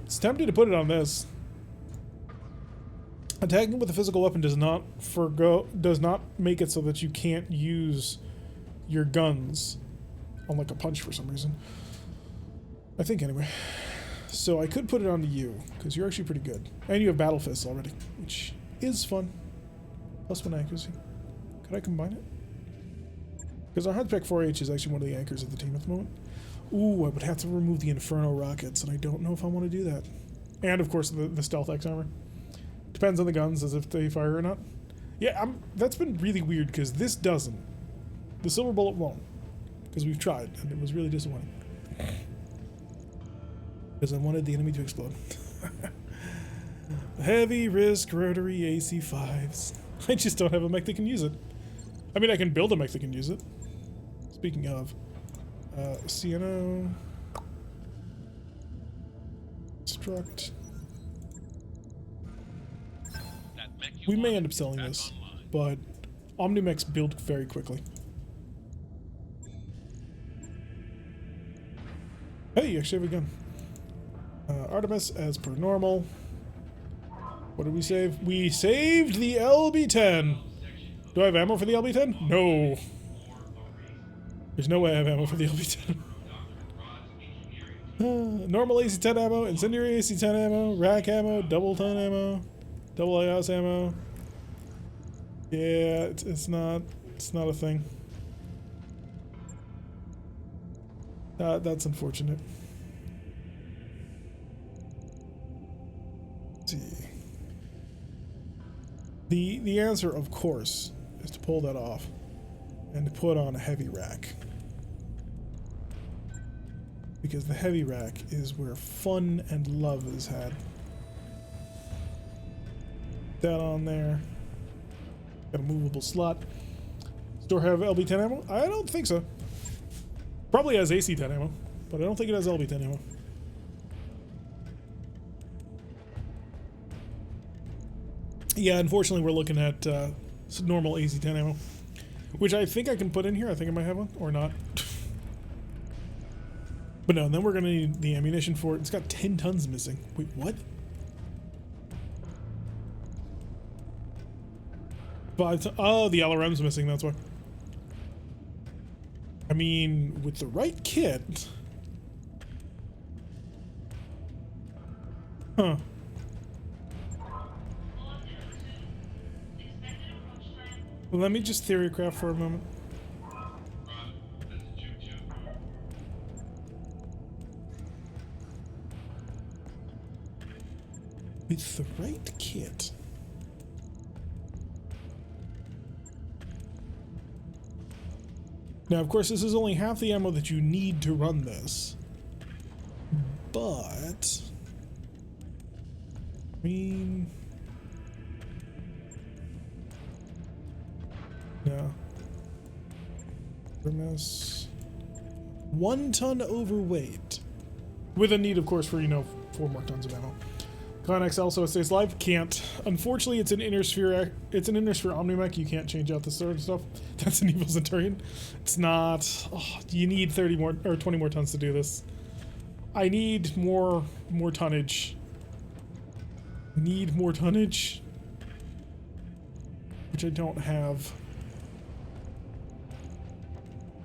It's tempting to put it on this. Attacking with a physical weapon does not make it so that you can't use your guns on like a punch for some reason. I think anyway. So I could put it onto you, because you're actually pretty good. And you have Battle Fists already, which is fun. +1 accuracy. Could I combine it? Because our Hardpack 4H is actually one of the anchors of the team at the moment. Ooh, I would have to remove the Inferno rockets, and I don't know if I want to do that. And of course the Stealth X armor. Depends on the guns, as if they fire or not. Yeah, that's been really weird, because this doesn't. The Silver Bullet won't. Because we've tried, and it was really disappointing. Because I wanted the enemy to explode. Heavy risk rotary AC5s. I just don't have a mech that can use it. I mean, I can build a mech that can use it. Speaking of, CNO. Struct. We may end up selling this, but Omnimechs build very quickly. Hey, you actually have a gun. Artemis as per normal. What did we save? We saved the LB-10. Do I have ammo for the LB-10? No. There's no way I have ammo for the LB-10. Normal AC-10 ammo, incendiary AC-10 ammo, rack ammo, double ton ammo, double IOS ammo. Yeah, it's not a thing. That's unfortunate. Let's see. The answer, of course, is to pull that off and to put on a heavy rack. Because the heavy rack is where fun and love is had. That on there. Got a movable slot. Store have LB10 ammo? I don't think so. Probably has AC10 ammo, but I don't think it has LB10 ammo. Yeah, unfortunately we're looking at normal AC10 ammo, which I think I can put in here. I think I might have one, or not. But no, and then we're gonna need the ammunition for it. It's got 10 tons missing. Wait, what? 5 tons. Oh, the LRM's missing, that's why. I mean, with the right kit... Huh. Well, let me just theorycraft for a moment. With the right kit. Now, of course, this is only half the ammo that you need to run this. But... I mean... No. MS. 1 ton overweight. With a need, of course, for, you know, 4 more tons of ammo. Clan XL, so it stays alive. Can't. Unfortunately, it's an inner sphere. It's an inner sphere omnimech. You can't change out the sort of stuff. That's an evil Centurion. It's not. Oh, you need 30 more or 20 more tons to do this. I need more tonnage. Need more tonnage, which I don't have.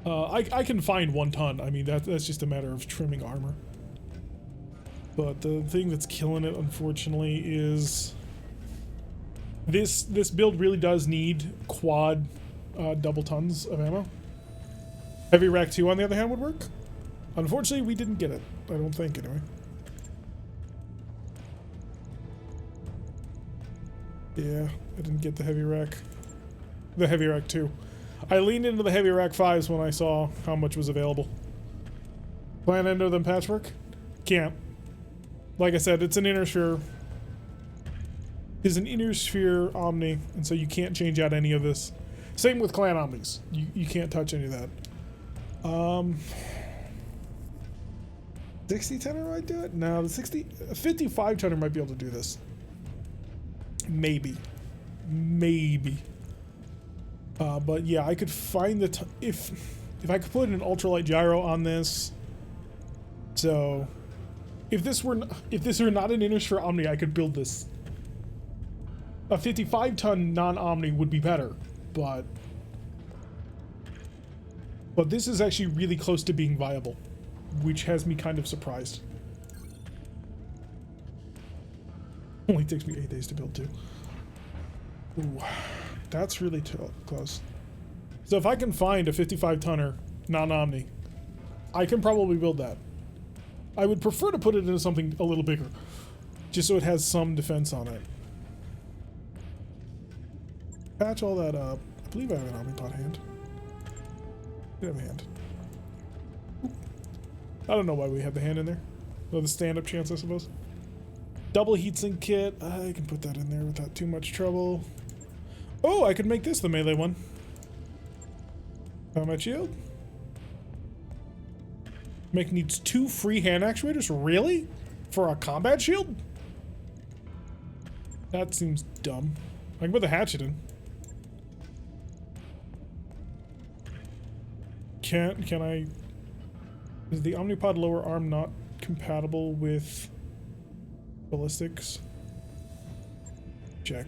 I can find 1 ton. I mean that's just a matter of trimming armor. But the thing that's killing it, unfortunately, is this build really does need quad double tons of ammo. Heavy Rack 2, on the other hand, would work. Unfortunately, we didn't get it. I don't think, anyway. Yeah, I didn't get the Heavy Rack. The Heavy Rack 2. I leaned into the Heavy Rack 5s when I saw how much was available. Plan endo them patchwork? Can't. Like I said, it's an inner sphere. Is an inner sphere Omni, and so you can't change out any of this. Same with Clan Omnis. You can't touch any of that. 60 tonner might do it? No, the 55 tonner might be able to do this. Maybe. But yeah, I could find the if I could put an ultralight gyro on this. So if this were not an inner sphere Omni, I could build this. A 55 ton non-Omni would be better, but this is actually really close to being viable, which has me kind of surprised. Only takes me 8 days to build too. Ooh, that's really close. So if I can find a 55 tonner non-Omni, I can probably build that. I would prefer to put it into something a little bigger, just so it has some defense on it. Patch all that up. I believe I have an Omnipod hand. I have a hand. I don't know why we have the hand in there. Oh, the stand-up chance, I suppose. Double heatsink kit. I can put that in there without too much trouble. Oh, I could make this the melee one. Combat shield. Mech needs 2 free hand actuators? Really? For a combat shield? That seems dumb. I can put the hatchet in. Can I... Is the Omnipod lower arm not compatible with ballistics? Check.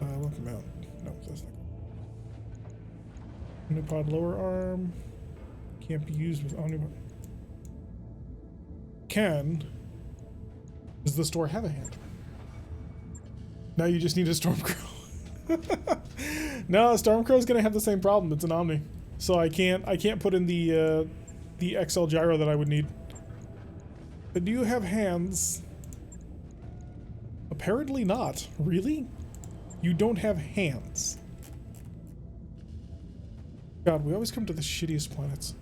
Look him out. No, that's not. Omnipod lower arm can't be used with Omnipod. Can. Does the store have a hand? Now you just need a Stormcrow. No, Stormcrow's gonna have the same problem. It's an Omni, so I can't put in the XL gyro that I would need. But do you have hands? Apparently not. Really? You don't have hands. God, we always come to the shittiest planets.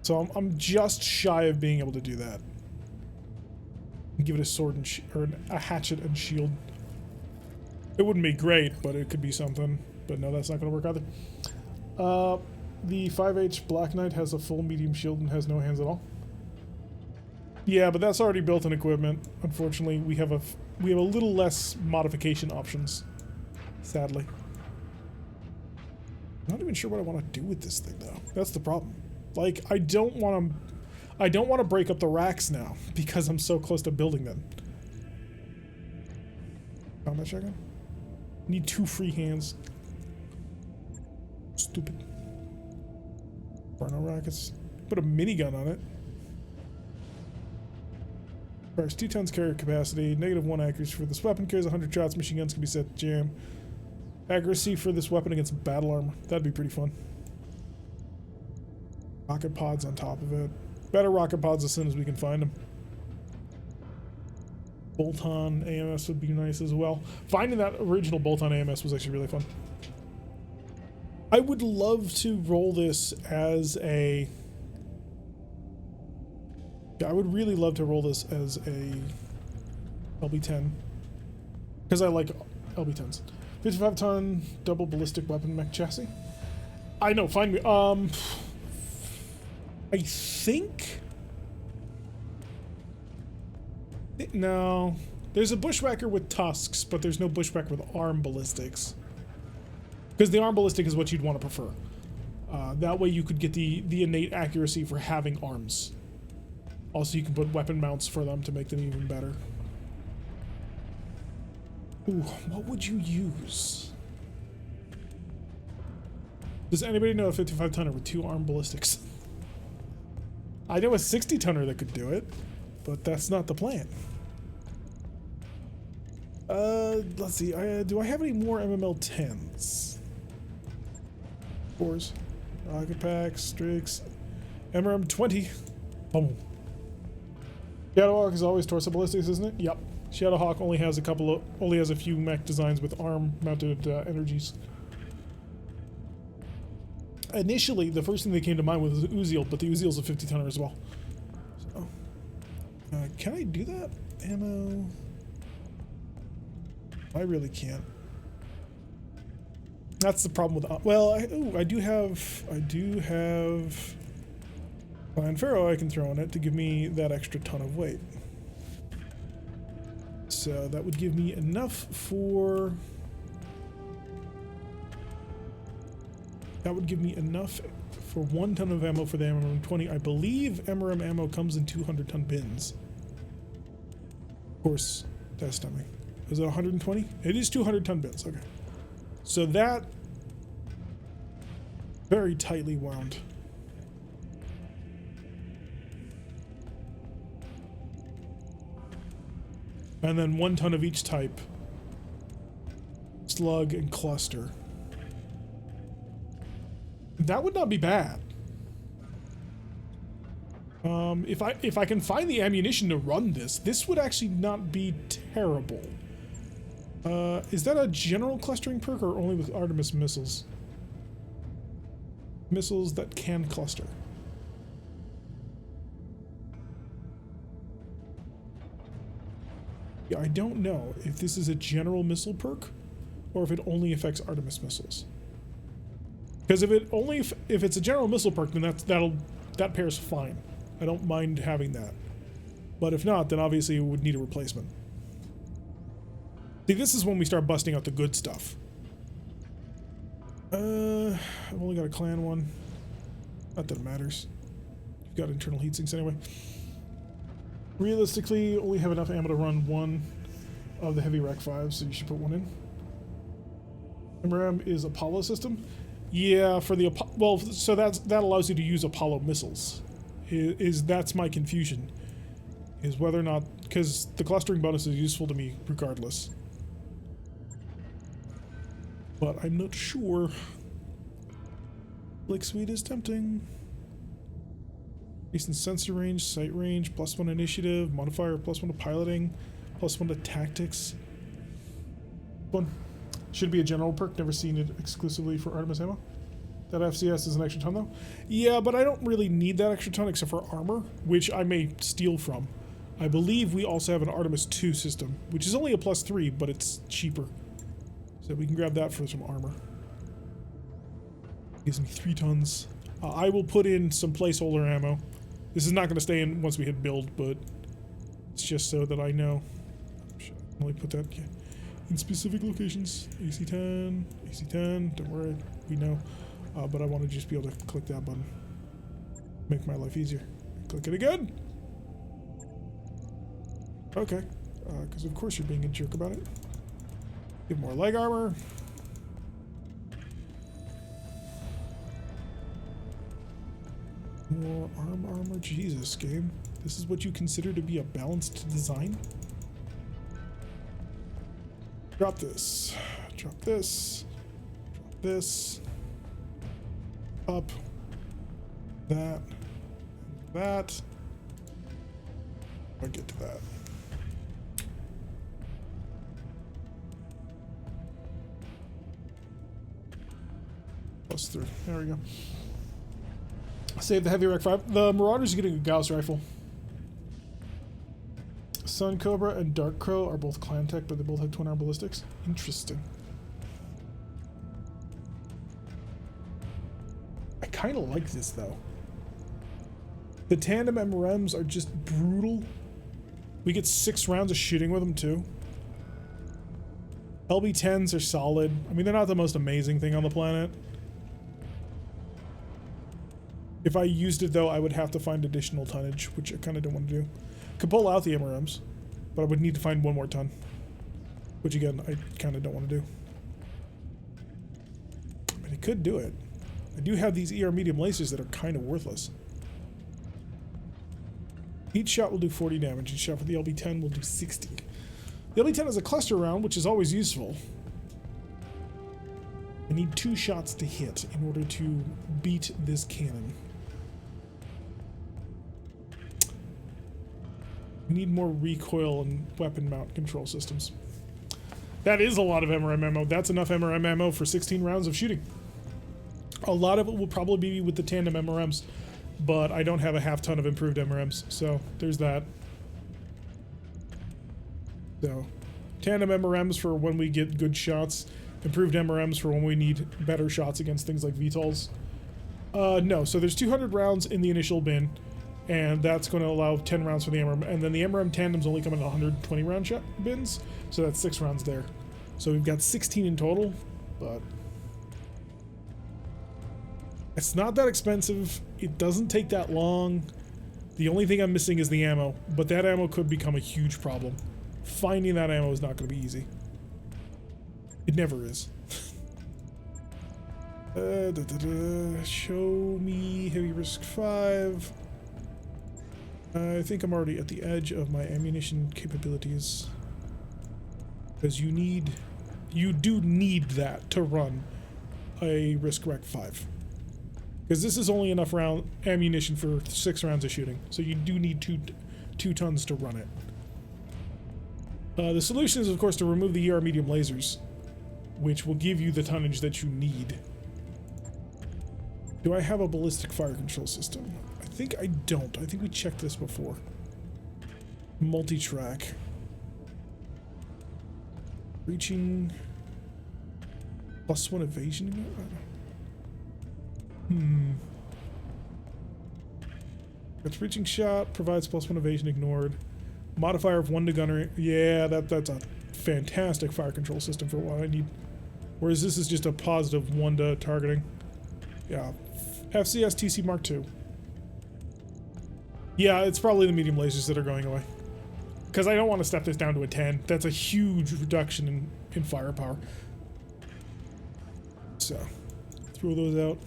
So I'm just shy of being able to do that. Give it a sword and or a hatchet and shield. It wouldn't be great, but it could be something. But no, that's not going to work either. The 5H Black Knight has a full medium shield and has no hands at all. Yeah, but that's already built in equipment. Unfortunately, we have a little less modification options. Sadly. I'm not even sure what I want to do with this thing though. That's the problem. Like, I don't want to break up the racks now because I'm so close to building them. Combat shotgun? Need 2 free hands. Stupid. Burno rockets. Put a minigun on it. Requires 2 tons carrier capacity. -1 accuracy for this weapon. Carries 100 shots. Machine guns can be set to jam. Accuracy for this weapon against battle armor. That'd be pretty fun. Rocket pods on top of it. Better rocket pods as soon as we can find them. Bolt-on AMS would be nice as well. Finding that original bolt-on AMS was actually really fun. I would love to roll this as a... Yeah, I would really love to roll this as a LB-10. Because I like LB-10s. 55-ton double ballistic weapon mech chassis. I know, find me. I think... No. There's a bushwhacker with tusks, but there's no bushwhacker with arm ballistics. Because the arm ballistic is what you'd want to prefer. That way you could get the innate accuracy for having arms. Also, you can put weapon mounts for them to make them even better. Ooh, what would you use? Does anybody know a 55-tonner with 2 arm ballistics? I know a 60-tonner that could do it, but that's not the plan. Let's see. Do I have any more MML-10s? 4s. Rocket packs, Strix. MRM-20. Boom. Shadowhawk is always torso ballistics, isn't it? Yep. Shadowhawk only has a few mech designs with arm-mounted energies. Initially, the first thing that came to mind was Uziel, but the Uziel's a 50-tonner as well. So, can I do that? Ammo. I really can't. That's the problem with. Well, I do have Lion Pharaoh I can throw on it to give me that extra ton of weight. So that would give me enough for. That would give me enough for 1 ton of ammo for the MRM-20. I believe MRM ammo comes in 200-ton bins. Of course, that's dummy. Is it 120? It is 200-ton bins. Okay. So that very tightly wound. And then 1 ton of each type. Slug and cluster. That would not be bad. If I can find the ammunition to run this would actually not be terrible. Is that a general clustering perk or only with Artemis missiles? Missiles that can cluster. Yeah, I don't know if this is a general missile perk or if it only affects Artemis missiles. Because if it's a general missile perk, then that pairs fine. I don't mind having that. But if not, then obviously it would need a replacement. See, this is when we start busting out the good stuff. I've only got a clan one. Not that it matters. You've got internal heat sinks anyway. Realistically, only have enough ammo to run 1 of the heavy Rec 5, so you should put 1 in. MRM is Apollo system. Yeah, for the well, so that allows you to use Apollo missiles. That's my confusion. Is whether or not, because the clustering bonus is useful to me regardless. But I'm not sure. Blick Suite is tempting. Decent sensor range, sight range, +1 initiative, modifier +1 to piloting, +1 to tactics. Fun. Should be a general perk, never seen it exclusively for Artemis ammo. That FCS is an extra ton though. Yeah, but I don't really need that extra ton except for armor, which I may steal from. I believe we also have an Artemis 2 system, which is only a +3, but it's cheaper. So we can grab that for some armor. Gives me 3 tons. I will put in some placeholder ammo. This is not going to stay in once we hit build, but it's just so that I know. Should I only put that in specific locations? AC-10, AC-10, don't worry, we know. But I want to just be able to click that button. Make my life easier. Click it again! Okay, because of course you're being a jerk about it. Give more leg armor. More armor. Jesus, game. This is what you consider to be a balanced design? Drop this. Drop this. Drop this. Up. That. And that. I'll get to that. +3. There we go. Save the heavy Rec 5. The Marauder's getting a Gauss rifle. Sun Cobra and Dark Crow are both clan tech, but they both have twin arm ballistics. Interesting. I kind of like this though. The tandem MRMs are just brutal. We get 6 rounds of shooting with them too. LB-10s are solid. I mean, they're not the most amazing thing on the planet. If I used it though, I would have to find additional tonnage, which I kind of don't want to do. Could pull out the MRMs, but I would need to find 1 more ton, which again, I kind of don't want to do. But I could do it. I do have these ER medium lasers that are kind of worthless. Each shot will do 40 damage. Each shot for the LB-10 will do 60. The LB-10 is a cluster round, which is always useful. I need 2 shots to hit in order to beat this cannon. I need more recoil and weapon mount control systems. That is a lot of MRM ammo. That's enough MRM ammo for 16 rounds of shooting. A lot of it will probably be with the tandem MRMs, but I don't have a half ton of improved MRMs, so there's that. So, tandem MRMs for when we get good shots, improved MRMs for when we need better shots against things like VTOLs. No, so there's 200 rounds in the initial bin, and that's going to allow 10 rounds for the MRM, and then the MRM tandems only come in 120 round shot bins, so that's 6 rounds there. So we've got 16 in total, but it's not that expensive. It doesn't take that long. The only thing I'm missing is the ammo, but that ammo could become a huge problem. Finding that ammo is not going to be easy. It never is. Show me heavy risk 5. I think I'm already at the edge of my ammunition capabilities. Because you do need that to run a risk rec 5. Because this is only enough ammunition for 6 rounds of shooting. So you do need 2 tons to run it. The solution is, of course, to remove the ER medium lasers, which will give you the tonnage that you need. Do I have a ballistic fire control system? I think I don't. I think we checked this before. Multi-track. Reaching +1 evasion. It's reaching shot, provides +1 evasion ignored. Modifier of 1 to gunnery. Yeah, that's a fantastic fire control system for what I need. Whereas this is just a positive 1 to targeting. Yeah. FCS TC Mark II. Yeah, it's probably the medium lasers that are going away. Because I don't want to step this down to a 10. That's a huge reduction in firepower. So, throw those out.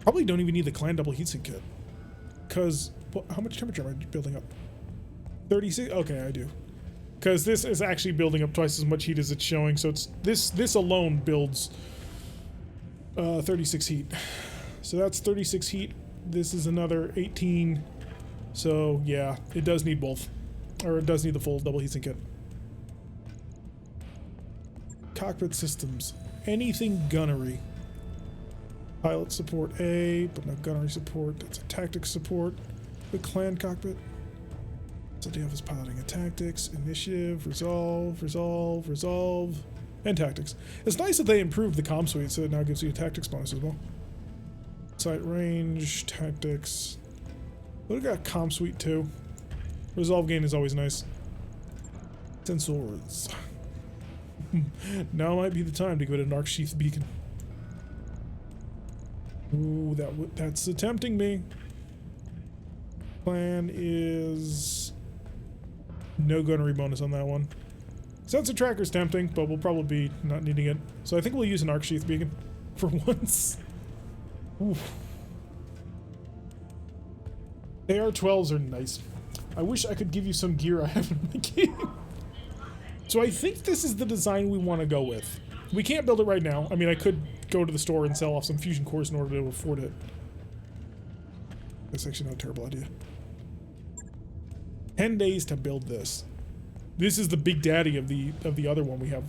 Probably don't even need the clan double heatsink kit. Because, how much temperature am I building up? 36? Okay, I do. Because this is actually building up twice as much heat as it's showing. So it's this alone builds 36 heat. So that's 36 heat. This is another 18. So yeah, it does need both. Or it does need the full double heatsink kit. Cockpit systems. Anything gunnery. Pilot support A, but no gunnery support. That's a tactics support. The clan cockpit. So the office piloting and tactics, initiative, resolve, and tactics. It's nice that they improved the comm suite, so it now gives you a tactics bonus as well. Sight range, tactics. Look at comm suite too. Resolve gain is always nice. Sensors. Now might be the time to give it an arc sheath beacon. Ooh, that's tempting me. Plan is no gunnery bonus on that one. Sensor tracker's tempting, but we'll probably be not needing it. So I think we'll use an arc sheath beacon for once. Oof. AR-12s are nice. I wish I could give you some gear I have in the game. So I think this is the design we want to go with. We can't build it right now. I mean, I could go to the store and sell off some fusion cores in order to afford it. That's actually not a terrible idea. 10 days to build this. This is the big daddy of the other one we have.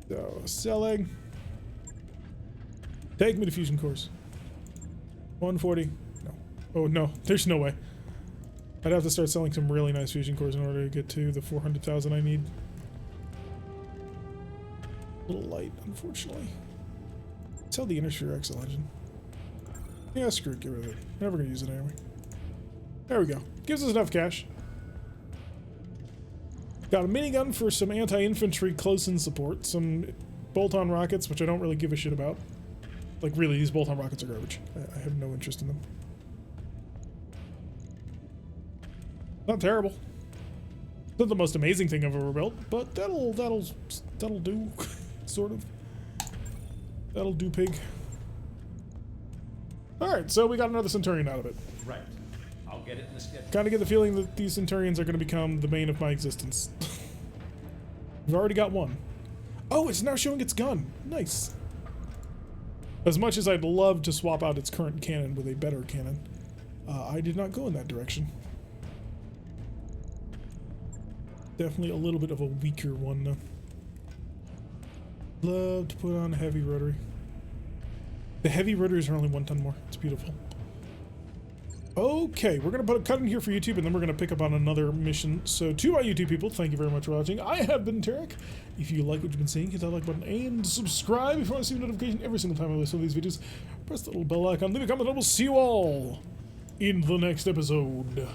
So, selling. Take me to fusion cores. 140. No. Oh, no. There's no way. I'd have to start selling some really nice fusion cores in order to get to the 400,000 I need. A little light, unfortunately. Sell the Innersphere Excel engine. Yeah, screw it. Get rid of it. Never gonna use it anyway. There we go. Gives us enough cash. Got a minigun for some anti-infantry close-in support. Some bolt-on rockets, which I don't really give a shit about. Like, really, these bolt-on rockets are garbage. I have no interest in them. Not terrible. Not the most amazing thing I've ever built, but that'll do, sort of. That'll do, pig. All right, so we got another Centurion out of it. Right. I'll get it in the schedule. Kind of get the feeling that these Centurions are going to become the bane of my existence. We've already got one. Oh, it's now showing its gun. Nice. As much as I'd love to swap out its current cannon with a better cannon, I did not go in that direction. Definitely a little bit of a weaker one, though. Love to put on a heavy rotary. The heavy rotaries are only 1 ton more. It's beautiful. Okay, we're going to put a cut in here for YouTube, and then we're going to pick up on another mission. So, to my YouTube people, thank you very much for watching. I have been Tarek. If you like what you've been seeing, hit that like button and subscribe if you want to see a notification every single time I release one of these videos. Press the little bell icon, leave a comment, and we'll see you all in the next episode.